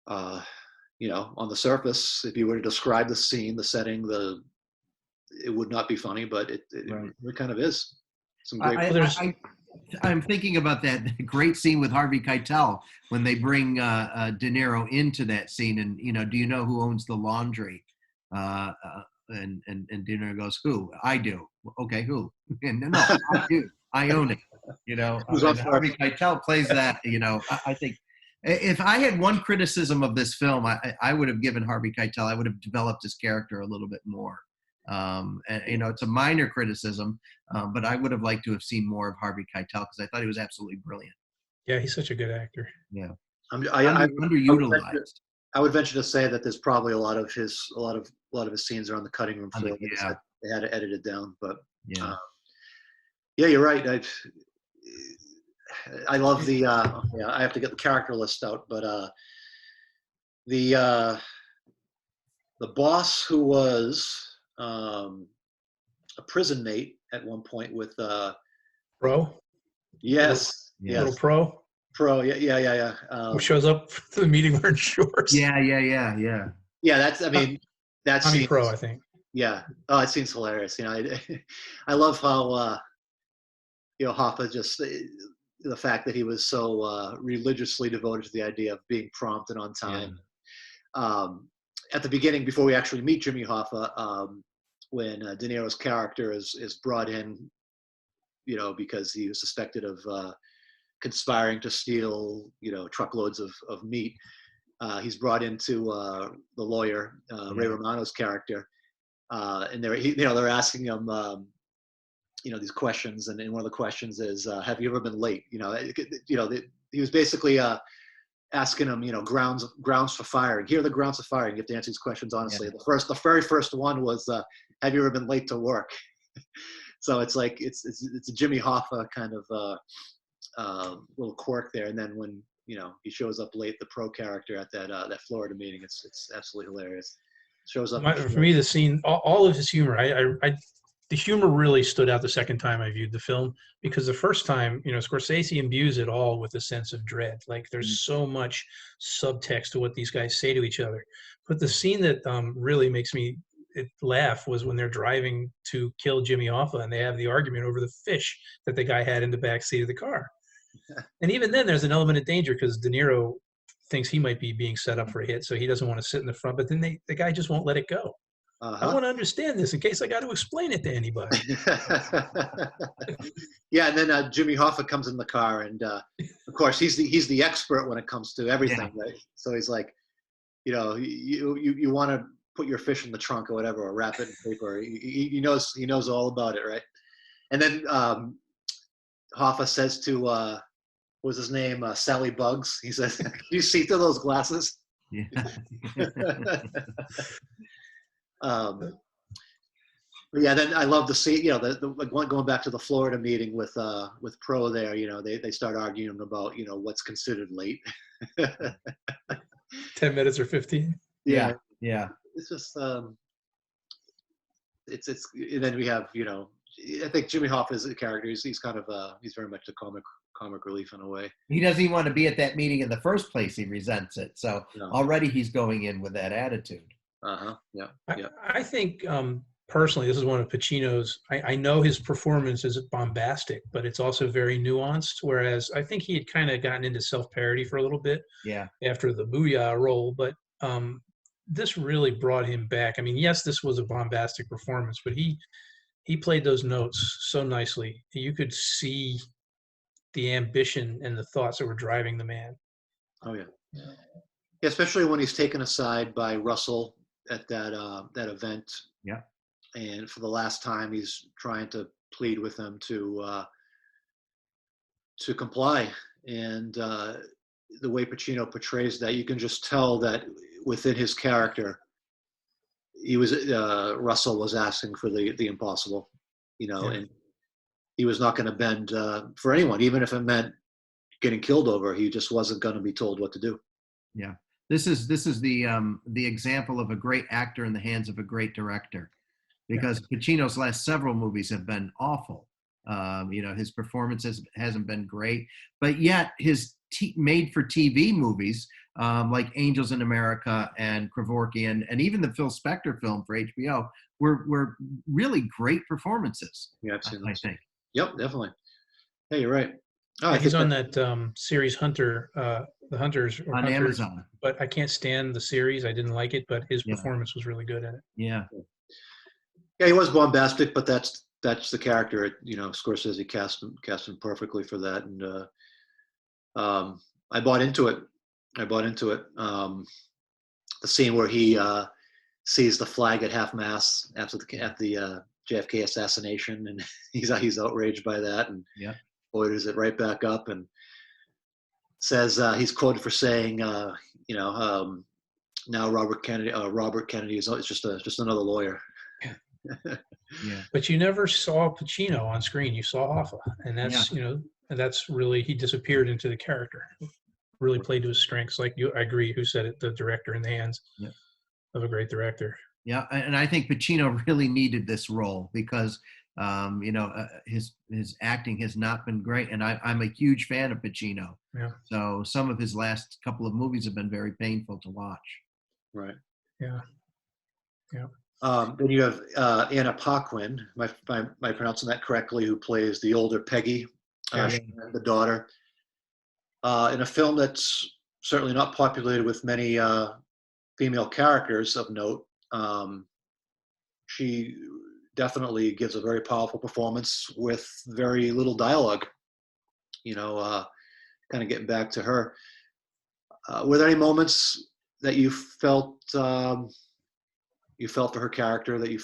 on the surface, if you were to describe the scene, the setting, it would not be funny, but it kind of is. Some great. I'm thinking about that great scene with Harvey Keitel when they bring De Niro into that scene, and do you know who owns the laundry? And De Niro goes, "Who? I do." Okay, who? And no, I do. I own it. Harvey Keitel plays that. I think if I had one criticism of this film, I would have given Harvey Keitel. I would have developed his character a little bit more. It's a minor criticism, but I would have liked to have seen more of Harvey Keitel because I thought he was absolutely brilliant. Yeah, he's such a good actor. Yeah, underutilized. I would venture to say that there's probably a lot of his scenes are on the cutting room floor. Yeah. They had to edit it down, but yeah, you're right. I love the. I have to get the character list out, but the boss who was a prison mate at one point with Pro. Yes. Little Pro. Yeah. Who shows up to the meeting wearing shorts? Yeah. Yeah, that's. I mean, that's Tommy Pro, I think. Yeah. Oh, it seems hilarious. I love how Hoffa just the fact that he was so religiously devoted to the idea of being prompt and on time. Yeah. At the beginning, before we actually meet Jimmy Hoffa, when De Niro's character is brought in, because he was suspected of conspiring to steal, truckloads of meat. He's brought into the lawyer, Ray Romano's character, and they're asking him, these questions, and one of the questions is, "Have you ever been late?" He was basically asking him, grounds for firing. Here are the grounds for firing. You have to answer these questions honestly. Yeah. The very first one was, "Have you ever been late to work?" So it's like it's a Jimmy Hoffa kind of little quirk there. And then when he shows up late, the Pro character at that Florida meeting, it's absolutely hilarious. Shows up for me, the scene, all of his humor. The humor really stood out the second time I viewed the film, because the first time, Scorsese imbues it all with a sense of dread. Like there's so much subtext to what these guys say to each other. But the scene that really makes me laugh was when they're driving to kill Jimmy Hoffa, and they have the argument over the fish that the guy had in the back seat of the car. And even then, there's an element of danger because De Niro thinks he might be being set up for a hit, so he doesn't want to sit in the front. But then the guy just won't let it go. I want to understand this in case I got to explain it to anybody. Yeah, and then Jimmy Hoffa comes in the car, and of course he's the expert when it comes to everything, right? So he's like, you know, you want to put your fish in the trunk or whatever, or wrap it in paper. He knows all about it, right? And then Hoffa says to what was his name, Sally Bugs. He says, "Can you see through those glasses?" Yeah. But yeah, then I love to see, you know, the going back to the Florida meeting with Pro there, you know, they start arguing about, you know, what's considered late. 10 minutes or 15. Yeah. It's just it's and then we have, you know, I think Jimmy Hoffa is a character. He's kind of he's very much the comic relief in a way. He doesn't even want to be at that meeting in the first place. He resents it. So No. already he's going in with that attitude. Yeah. I think personally, this is one of Pacino's. I know his performance is bombastic, but it's also very nuanced. Whereas I think he had kind of gotten into self-parody for a little bit after the Booyah role, but this really brought him back. I mean, yes, this was a bombastic performance, but he played those notes so nicely. You could see the ambition and the thoughts that were driving the man. Oh yeah. Yeah, especially when he's taken aside by Russell at that event. Yeah. And for the last time, he's trying to plead with him to comply. And the way Pacino portrays that, you can just tell that within his character, he was Russell was asking for the impossible, you know, and he was not going to bend for anyone, even if it meant getting killed over. He just wasn't going to be told what to do. Yeah. This is the example of a great actor in the hands of a great director, because Pacino's last several movies have been awful. You know, his performance hasn't been great, but yet his made-for-TV movies like Angels in America and Kevorkian, and even the Phil Spector film for HBO were really great performances. Yeah, I've seen those. I think. Yep, definitely. Yeah, you're right. Oh, he's on that series Hunter, the Hunters on Hunters, Amazon. But I can't stand the series. I didn't like it, but his performance was really good at it. Yeah. Yeah, he was bombastic, but that's the character. You know, Scorsese cast him perfectly for that, and I bought into it. The scene where he sees the flag at half-mast at the JFK assassination, and he's outraged by that, and orders it right back up, and says he's quoted for saying, you know, now Robert Kennedy is just another lawyer. Yeah. But you never saw Pacino on screen. You saw Hoffa, and that's you know, and that's really, he disappeared into the character. Really played to his strengths. Like you, I agree. Who said it? The director in the hands of a great director. Yeah, and I think Pacino really needed this role because you know, his acting has not been great, and I'm a huge fan of Pacino. Yeah. So some of his last couple of movies have been very painful to watch. Right. Yeah. Then you have Anna Paquin, am I pronouncing that correctly, who plays the older Peggy, the daughter, in a film that's certainly not populated with many female characters of note. She definitely gives a very powerful performance with very little dialogue. You know, kind of getting back to her. Were there any moments that you felt for her character that you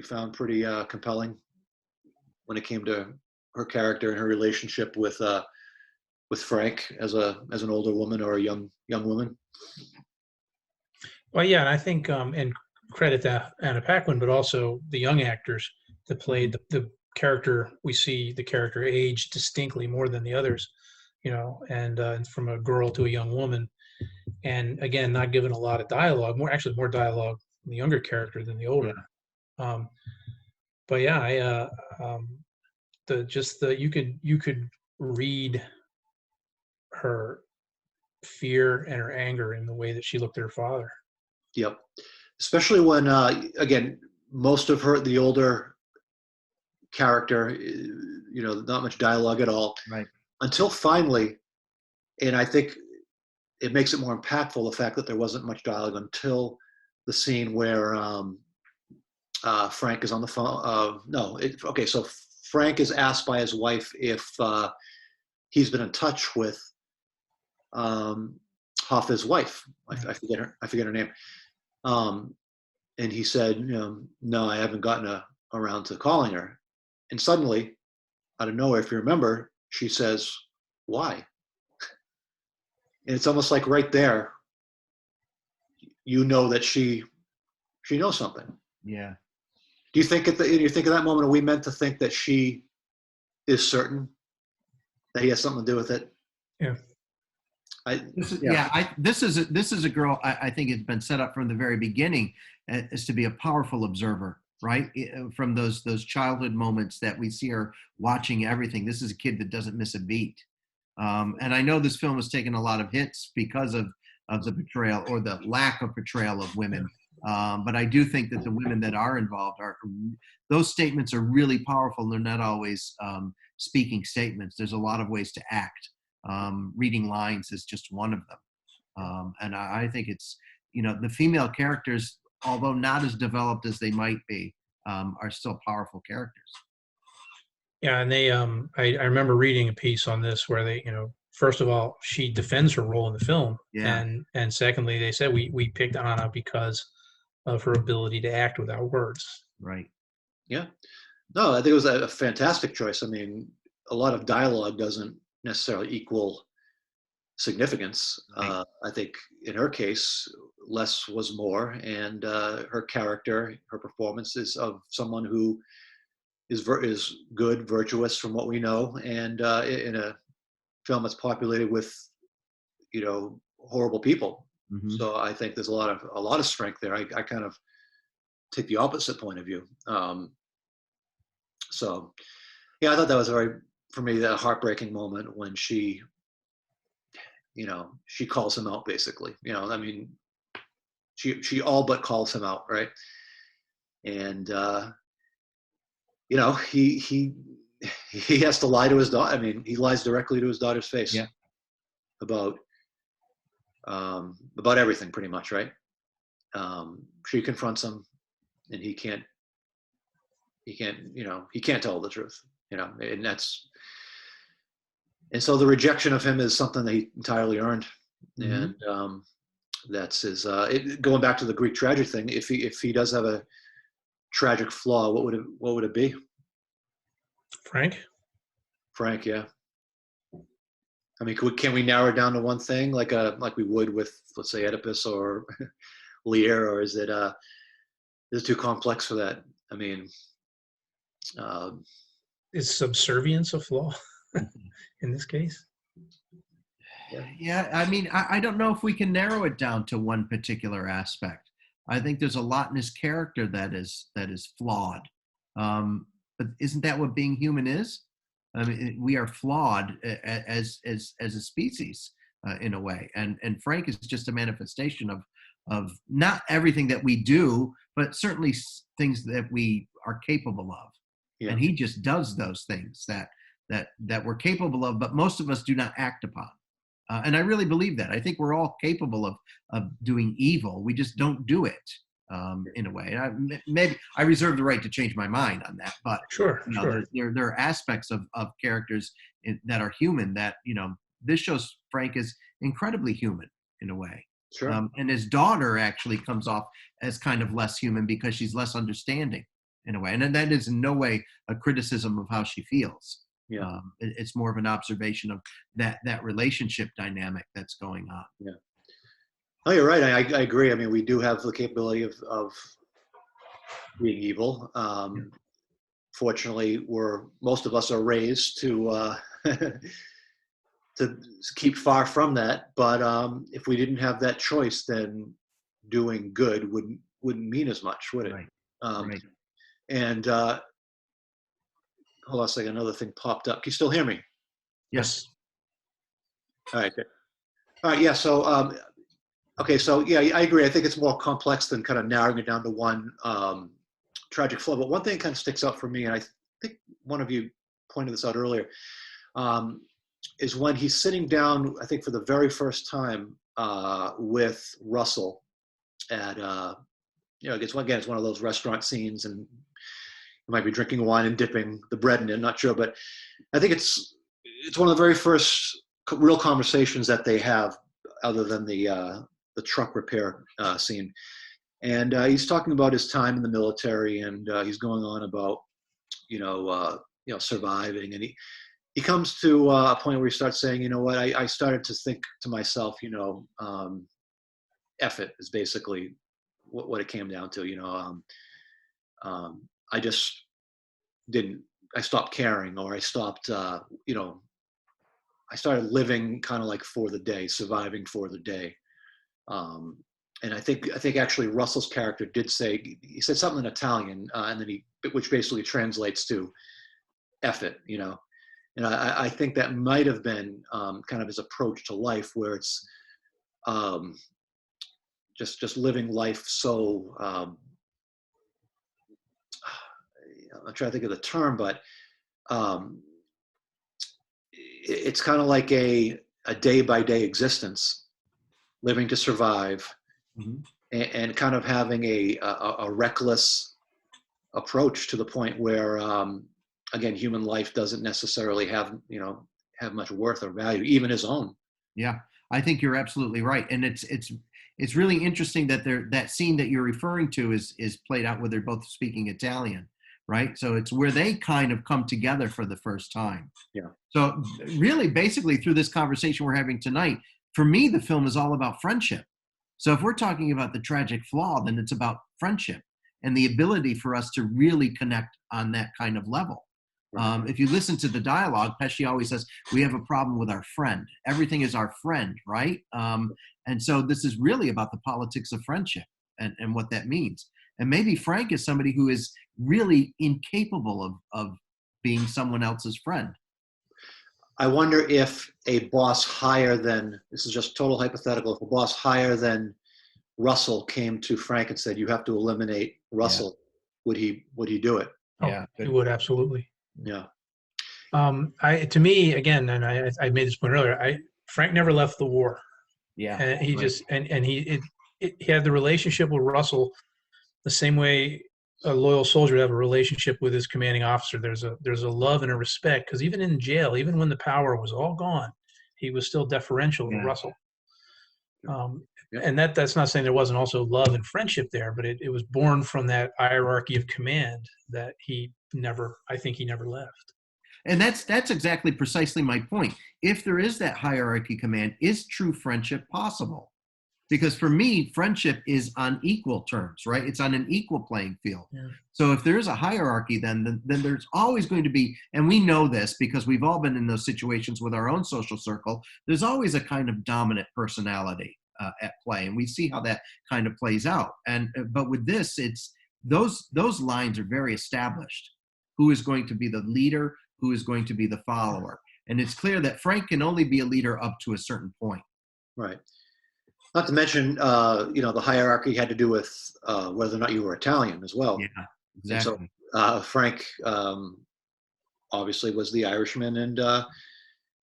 found pretty compelling when it came to her character and her relationship with Frank as an older woman or a young woman? Well, yeah, and I think and credit to Anna Paquin, but also the young actors that played the character. We see the character age distinctly more than the others, you know, and from a girl to a young woman, and again, not given a lot of dialogue. More dialogue from the younger character than the older. Yeah. But yeah, you could read her fear and her anger in the way that she looked at her father. Yep. especially when again, most of the older character, not much dialogue at all, Right. until finally, and I think it makes it more impactful, the fact that there wasn't much dialogue until the scene where Frank is on the phone. Okay, so Frank is asked by his wife if he's been in touch with Hoffa's wife. I forget her name. And he said, no, I haven't gotten around to calling her. And suddenly, out of nowhere, if you remember, she says, "Why?" And it's almost like right there, that she knows something. Yeah. Do you think you think of that moment, are we meant to think that she is certain that he has something to do with it? Yeah. This is a girl I think has been set up from the very beginning as to be a powerful observer, right? From those childhood moments that we see her watching everything. This is a kid that doesn't miss a beat. And I know this film has taken a lot of hits because of the portrayal or the lack of portrayal of women. But I do think that the women that are involved those statements are really powerful. They're not always speaking statements. There's a lot of ways to act. Reading lines is just one of them. And I think it's, the female characters, although not as developed as they might be, are still powerful characters. Yeah, and they I remember reading a piece on this where they, first of all, she defends her role in the film. Yeah. And secondly, they said we picked Anna because of her ability to act without words. Right. Yeah. No, I think it was a fantastic choice. I mean, a lot of dialogue doesn't necessarily equal significance. Right. I think in her case, less was more, and her character, her performance is of someone who is good, virtuous from what we know, and in a film that's populated with, horrible people. Mm-hmm. So I think there's a lot of strength there. I kind of take the opposite point of view. So yeah, I thought that was for me, that heartbreaking moment when she calls him out, basically. I mean, she all but calls him out, right? And he has to lie to his daughter. I mean, he lies directly to his daughter's face. Yeah. About everything, pretty much, right? She confronts him, and he can't tell the truth, and so the rejection of him is something that he entirely earned. Mm-hmm. And that's his going back to the Greek tragedy thing. If he does have a tragic flaw, what would it be? Frank, yeah. I mean, can we narrow it down to one thing, like we would with, let's say, Oedipus or Lear, or is it too complex for that? I mean, is subservience a flaw in this case? Yeah, I mean, I don't know if we can narrow it down to one particular aspect. I think there's a lot in his character that is flawed. But isn't that what being human is? I mean, we are flawed as a species in a way, and Frank is just a manifestation of not everything that we do, but certainly things that we are capable of. Yeah. And he just does those things that we're capable of, but most of us do not act upon. And I really believe that. I think we're all capable of doing evil. We just don't do it in a way. Maybe I reserve the right to change my mind on that. But sure. There are aspects of characters that are human that, this shows Frank is incredibly human in a way. Sure. And his daughter actually comes off as kind of less human because she's less understanding in a way. And that is in no way a criticism of how she feels. Yeah. It's more of an observation of that relationship dynamic that's going on. Yeah. Oh, you're right. I agree. I mean, we do have the capability of being evil. Fortunately, most of us are raised to to keep far from that. But if we didn't have that choice, then doing good wouldn't mean as much, would it? Right. Right. And hold on a second. Another thing popped up. Can you still hear me? Yes. All right. Good. All right. Yeah. So Okay, so yeah, I agree. I think it's more complex than kind of narrowing it down to one tragic flaw. But one thing that kind of sticks out for me, and I think one of you pointed this out earlier, um, is when he's sitting down, I think for the very first time with Russell at, it's one of those restaurant scenes, and he might be drinking wine and dipping the bread in it. I'm not sure, but I think it's one of the very first real conversations that they have, other than the truck repair scene. And he's talking about his time in the military, and he's going on about surviving, and he comes to a point where he starts saying, you know what, I started to think to myself, F it is basically what it came down to. I just I stopped caring, or I stopped, I started living kind of like for the day, surviving for the day. And I think actually Russell's character did say, he said something in Italian, and then which basically translates to F it, And I think that might have been kind of his approach to life, where it's just living life so, I'm trying to think of the term, but it's kind of like a day-by-day existence, living to survive, Mm-hmm. and kind of having a reckless approach, to the point where, again, human life doesn't necessarily have much worth or value, even his own. Yeah, I think you're absolutely right, and it's really interesting that that scene that you're referring to is played out where they're both speaking Italian, right? So it's where they kind of come together for the first time. Yeah. So really, basically, through this conversation we're having tonight, for me, the film is all about friendship. So if we're talking about the tragic flaw, then it's about friendship and the ability for us to really connect on that kind of level. Right. If you listen to the dialogue, Pesci always says, we have a problem with our friend. Everything is our friend, right? And so this is really about the politics of friendship and what that means. And maybe Frank is somebody who is really incapable of being someone else's friend. I wonder if a boss higher than, this is just total hypothetical, if a boss higher than Russell came to Frank and said, you have to eliminate Russell, would he do it? Yeah, he would, absolutely. Yeah. To me, again, and I made this point earlier, Frank never left the war. Yeah. And he right. just, and he had the relationship with Russell the same way a loyal soldier would have a relationship with his commanding officer. There's a love and a respect, because even in jail, even when the power was all gone, he was still deferential to Russell. And that's not saying there wasn't also love and friendship there, but it was born from that hierarchy of command that I think he never left. And that's exactly precisely my point. If there is that hierarchy command, is true friendship possible? Because for me, friendship is on equal terms, right? It's on an equal playing field. Yeah. So if there is a hierarchy, then there's always going to be, and we know this because we've all been in those situations with our own social circle, there's always a kind of dominant personality at play. And we see how that kind of plays out. But with this, it's those lines are very established. Who is going to be the leader? Who is going to be the follower? And it's clear that Frank can only be a leader up to a certain point. Right. Not to mention, the hierarchy had to do with whether or not you were Italian as well. Yeah, exactly. And so Frank obviously was the Irishman, and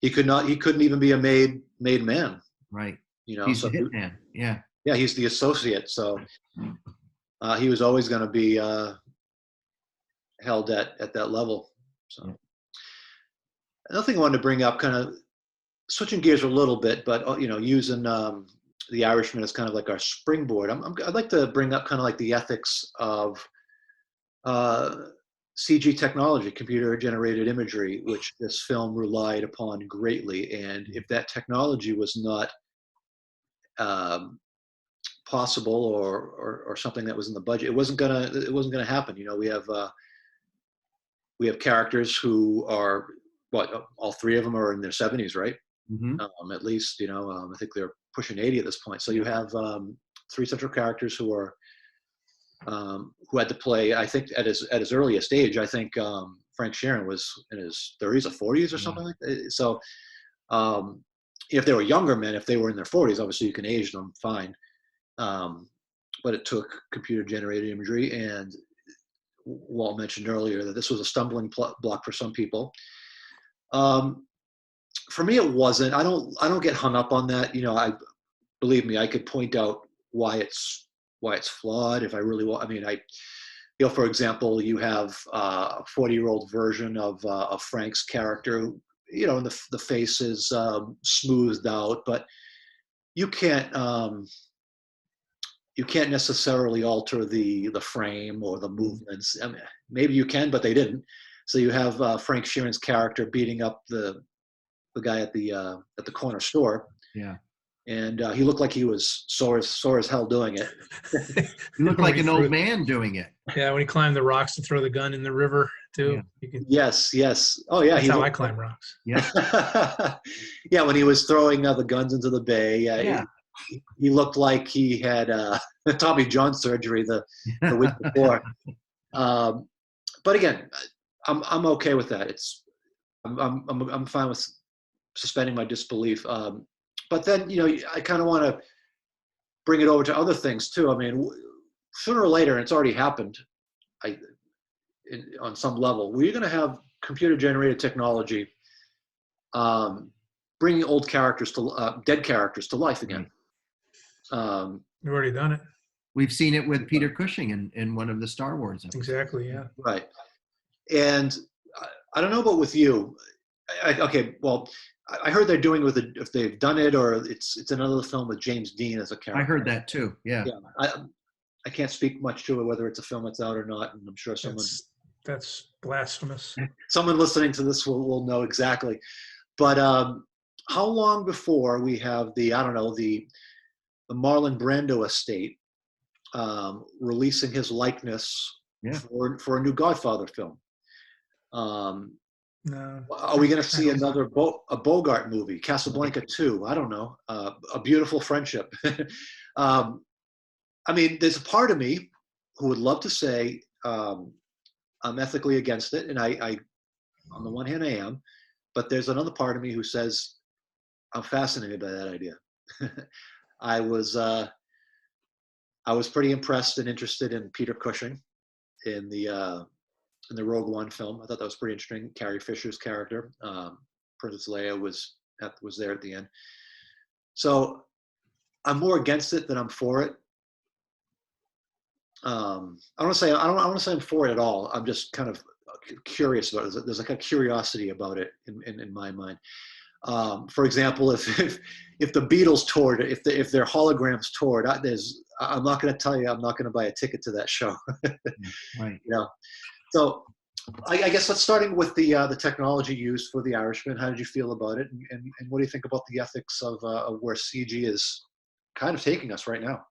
he couldn't even be a made man. Right. He's the hitman. Yeah. Yeah, he's the associate. So he was always going to be held at that level. So another thing I wanted to bring up, kind of switching gears a little bit, but using the Irishman as kind of like our springboard. I'd like to bring up kind of like the ethics of CG technology, computer-generated imagery, which this film relied upon greatly. And if that technology was not possible or something that was in the budget, it wasn't gonna happen. We have characters who are all three of them are in their 70s, right? Mm-hmm. At least, I think they're pushing 80 at this point. So you have three central characters who are who had to play. I think at his earliest age, I think Frank Sheeran was in his 30s or 40s or something like that. So if they were younger men, if they were in their 40s, obviously you can age them fine. but it took computer-generated imagery. And Walt mentioned earlier that this was a stumbling block for some people. For me, it wasn't. I don't get hung up on that. Believe me, I could point out why it's flawed if I really want. I mean, for example, you have a 40-year-old version of Frank's character. And the face is smoothed out, but you can't necessarily alter the frame or the movements. I mean, maybe you can, but they didn't. So you have Frank Sheeran's character beating up the guy at the corner store. Yeah. And he looked like he was sore as hell doing it. He looked like an old man doing it. Yeah, when he climbed the rocks to throw the gun in the river too. Yeah. Yes. Oh yeah, that's how I climb rocks. Yeah. Yeah, when he was throwing the guns into the bay. Yeah. He looked like he had Tommy John surgery the week before. But again, I'm okay with that. I'm fine with suspending my disbelief. But then, I kind of want to bring it over to other things too. I mean, sooner or later, and it's already happened, on some level, we're going to have computer-generated technology bringing old characters dead characters to life again. We've already done it. We've seen it with Peter Cushing in one of the Star Wars episodes. Exactly, yeah. Right. And I don't know about with you. Okay, well, I heard they're doing if they've done it, or it's another film with James Dean as a character. I heard that too. Yeah. I can't speak much to it, whether it's a film that's out or not, and I'm sure that's blasphemous. Someone listening to this will know exactly. But how long before we have the Marlon Brando estate releasing his likeness for a new Godfather film? No. Are we going to see another a Bogart movie, Casablanca 2? I don't know. A Beautiful Friendship. I mean, there's a part of me who would love to say I'm ethically against it, and I, on the one hand, I am, but there's another part of me who says I'm fascinated by that idea. I was pretty impressed and interested in Peter Cushing in the Rogue One film. I thought that was pretty interesting. Carrie Fisher's character, Princess Leia, was there at the end. So I'm more against it than I'm for it. I don't want to say I'm for it at all. I'm just kind of curious about it. There's like a curiosity about it in my mind. For example, if the Beatles toured, if their holograms toured, I'm not going to tell you I'm not going to buy a ticket to that show. Right. So I guess let's starting with the technology used for The Irishman. How did you feel about it, and what do you think about the ethics of where CG is kind of taking us right now?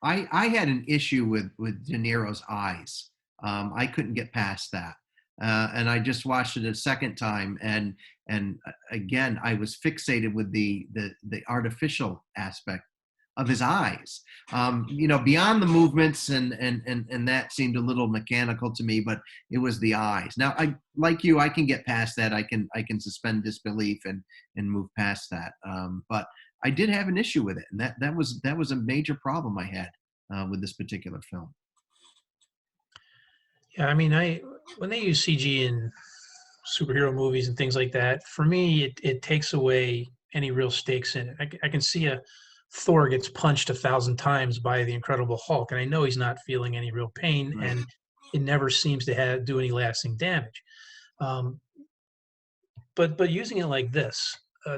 I had an issue with De Niro's eyes. I couldn't get past that. And I just watched it a second time, and again, I was fixated with the artificial aspect of his eyes. Beyond the movements and that seemed a little mechanical to me, but it was the eyes. Now, I can get past that. I can suspend disbelief and move past that. But I did have an issue with it, and that was a major problem I had with this particular film. Yeah, I mean, when they use CG in superhero movies and things like that, for me, it takes away any real stakes in it. I can see a Thor gets punched 1,000 times by the Incredible Hulk, and I know he's not feeling any real pain, Right. and it never seems to do any lasting damage. But using it like this,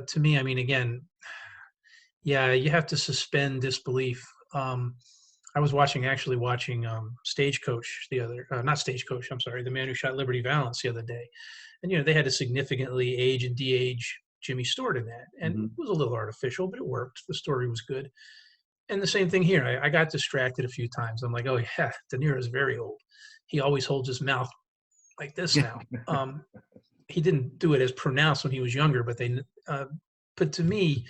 to me, I mean, again, yeah, you have to suspend disbelief. I was actually watching Stagecoach not Stagecoach, I'm sorry, The Man Who Shot Liberty Valance the other day. And, they had to significantly age and de-age Jimmy Stewart in that. And It was a little artificial, but it worked. The story was good. And the same thing here. I got distracted a few times. I'm like, oh, yeah, De Niro's very old. He always holds his mouth like this now. He didn't do it as pronounced when he was younger, but to me,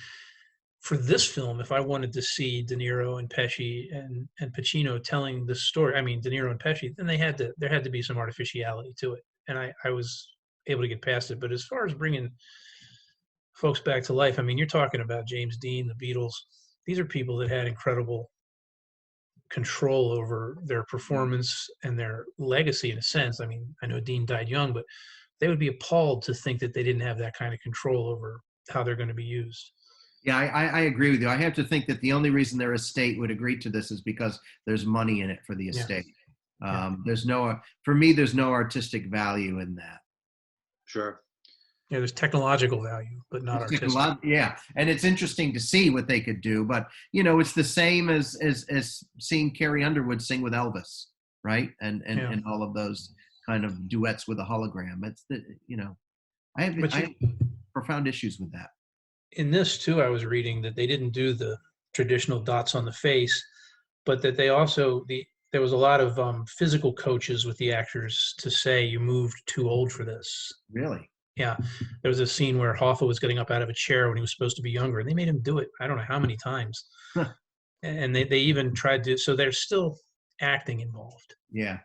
for this film, if I wanted to see De Niro and Pesci and Pacino telling the story, I mean, De Niro and Pesci, then there had to be some artificiality to it. And I was able to get past it. But as far as bringing folks back to life, I mean, you're talking about James Dean, the Beatles. These are people that had incredible control over their performance and their legacy in a sense. I mean, I know Dean died young, but they would be appalled to think that they didn't have that kind of control over how they're going to be used. Yeah, I agree with you. I have to think that the only reason their estate would agree to this is because there's money in it for the Yeah. estate. Yeah. For me, there's no artistic value in that. Sure. Yeah, there's technological value, but not artistic. Yeah, and it's interesting to see what they could do, but it's the same as seeing Carrie Underwood sing with Elvis, right? And all of those kind of duets with a hologram. It's I have profound issues with that. In this too, I was reading that they didn't do the traditional dots on the face, but that they also there was a lot of physical coaches with the actors to say you moved too old for this. Really? Yeah, there was a scene where Hoffa was getting up out of a chair when he was supposed to be younger, and they made him do it. I don't know how many times. Huh. And they even tried to. So there's still acting involved. Yeah.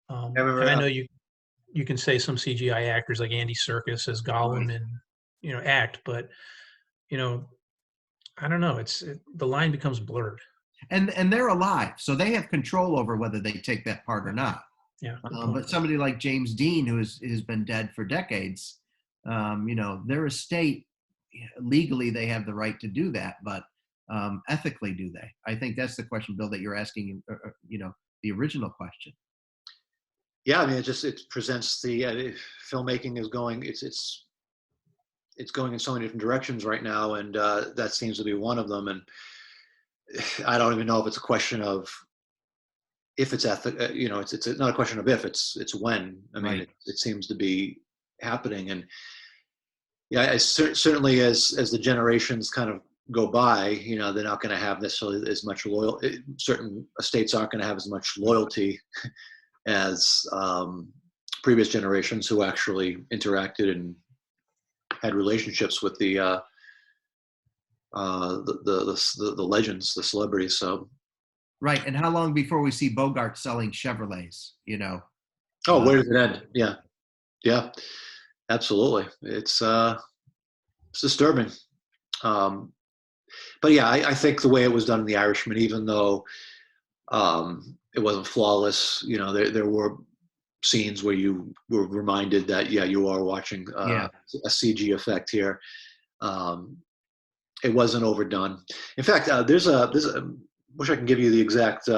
And I know you can say some CGI actors like Andy Serkis as Gollum and act, but I don't know. The line becomes blurred. And they're alive, so they have control over whether they take that part or not. Yeah. But somebody like James Dean, who has been dead for decades, their estate, legally they have the right to do that, but ethically, do they? I think that's the question, Bill, that you're asking. The original question. Yeah, I mean, it presents the filmmaking is going. It's going in so many different directions right now, and that seems to be one of them. And I don't even know if it's a question of if it's ethical. It's not a question of if, it's when. I mean, Right. it seems to be happening, and yeah, certainly as the generations kind of go by, they're not going to have necessarily as much certain estates aren't going to have as much loyalty as previous generations who actually interacted and had relationships with the legends, the celebrities. So, Right. And how long before we see Bogart selling Chevrolets? Oh, where does it end? Yeah, yeah, absolutely. It's disturbing. But yeah, I think the way it was done in The Irishman, even though it wasn't flawless, there were scenes where you were reminded that you are watching a CG effect here. It wasn't overdone. In fact, there's a wish I can give you the exact.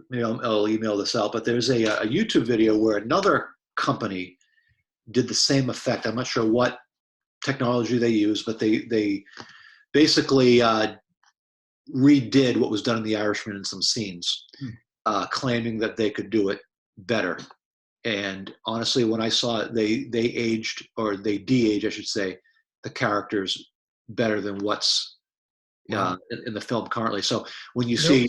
Maybe I'll email this out, but there's a YouTube video where another company did the same effect. I'm not sure what technology they used, but they basically redid what was done in The Irishman in some scenes, claiming that they could do it better. And honestly, when I saw it, they aged, or they de-aged, I should say, the characters better than what's in the film currently. So when you see,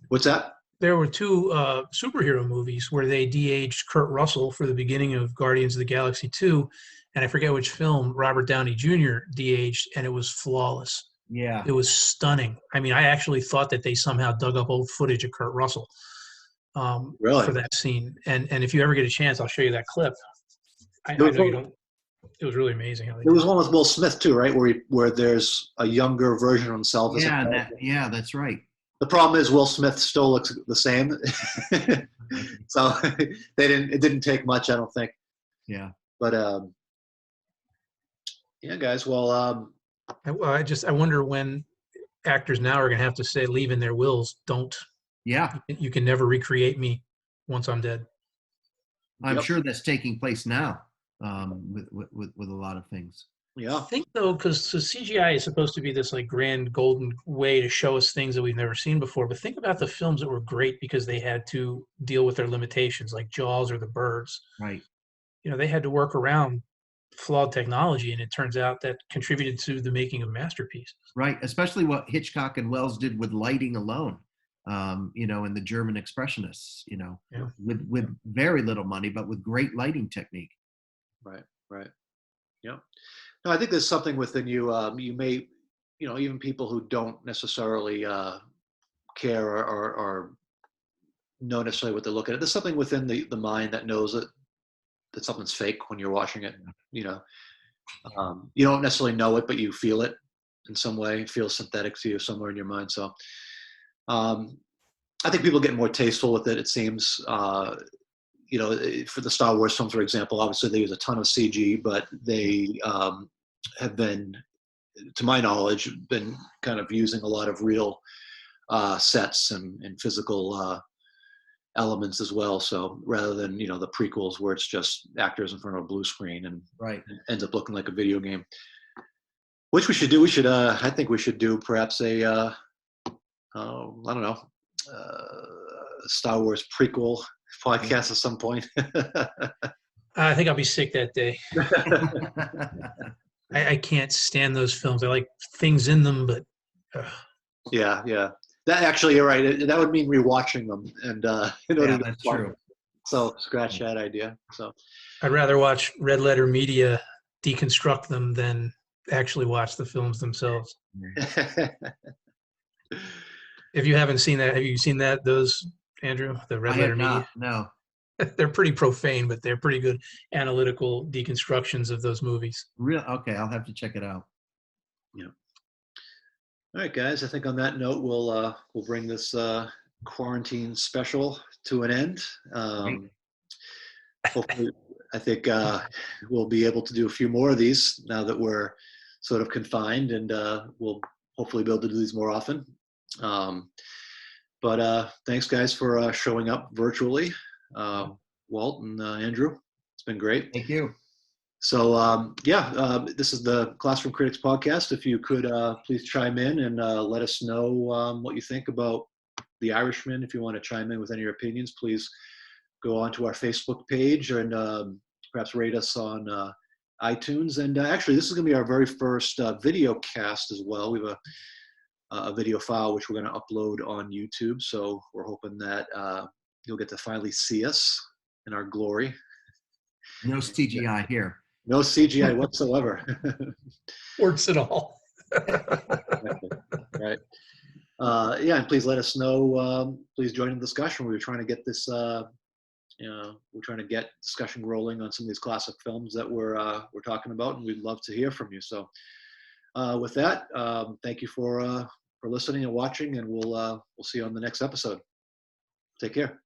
what's that? There were two superhero movies where they de-aged Kurt Russell for the beginning of Guardians of the Galaxy 2, and I forget which film Robert Downey Jr. de-aged, and it was flawless. Yeah. It was stunning. I mean, I actually thought that they somehow dug up old footage of Kurt Russell Really? for that scene. And if you ever get a chance, I'll show you that clip. I know you don't. It was really amazing. There was one with Will Smith too, right? Where there's a younger version of himself. That's right. The problem is Will Smith still looks the same, so it didn't take much, I don't think. Yeah. But yeah, guys. Well, I wonder when actors now are going to have to say, leave in their wills, don't. Yeah. You can never recreate me once I'm dead. I'm sure that's taking place now with a lot of things. Yeah. I think though, because CGI is supposed to be this like grand golden way to show us things that we've never seen before. But think about the films that were great because they had to deal with their limitations, like Jaws or The Birds. Right. They had to work around flawed technology, and it turns out that contributed to the making of masterpieces. Right. Especially what Hitchcock and Wells did with lighting alone. And the German expressionists, with very little money, but with great lighting technique. Right. Yeah. No, I think there's something within you. You may, even people who don't necessarily care or know necessarily what they're looking at. There's something within the mind that knows that something's fake when you're watching it. You don't necessarily know it, but you feel it in some way. It feels synthetic to you somewhere in your mind. So I think people get more tasteful with it. It seems, for the Star Wars films, for example, obviously they use a ton of CG, but they have been, to my knowledge, been kind of using a lot of real sets and physical elements as well. So rather than the prequels where it's just actors in front of a blue screen and Right. it ends up looking like a video game, which we should do. We should, I think we should do perhaps a, I don't know, Star Wars prequel podcast at some point. I think I'll be sick that day. I can't stand those films. I like things in them, but Yeah. That actually, you're right. That would mean rewatching them, and yeah, that's true. So scratch that idea. So I'd rather watch Red Letter Media deconstruct them than actually watch the films themselves. If you haven't seen that, have you seen those, Andrew? The Red I Letter have Media? not. No. They're pretty profane, but they're pretty good analytical deconstructions of those movies. Real. Okay, I'll have to check it out. Yeah. All right, guys. I think on that note, we'll bring this quarantine special to an end. Hopefully, I think we'll be able to do a few more of these now that we're sort of confined, and we'll hopefully be able to do these more often. But thanks, guys, for showing up virtually. Walt and Andrew, it's been great. Thank you. So this is the Classroom Critics podcast. If you could please chime in and let us know what you think about The Irishman. If you want to chime in with any of your opinions, please go onto our Facebook page and perhaps rate us on iTunes. And actually, this is going to be our very first video cast as well. We have a video file which we're going to upload on YouTube. So we're hoping that you'll get to finally see us in our glory. No CGI here. No CGI whatsoever. Works at all. Right. And please let us know. Please join in the discussion. We were trying to get this. We're trying to get discussion rolling on some of these classic films that we're talking about, and we'd love to hear from you. So, with that, thank you for listening and watching, and we'll see you on the next episode. Take care.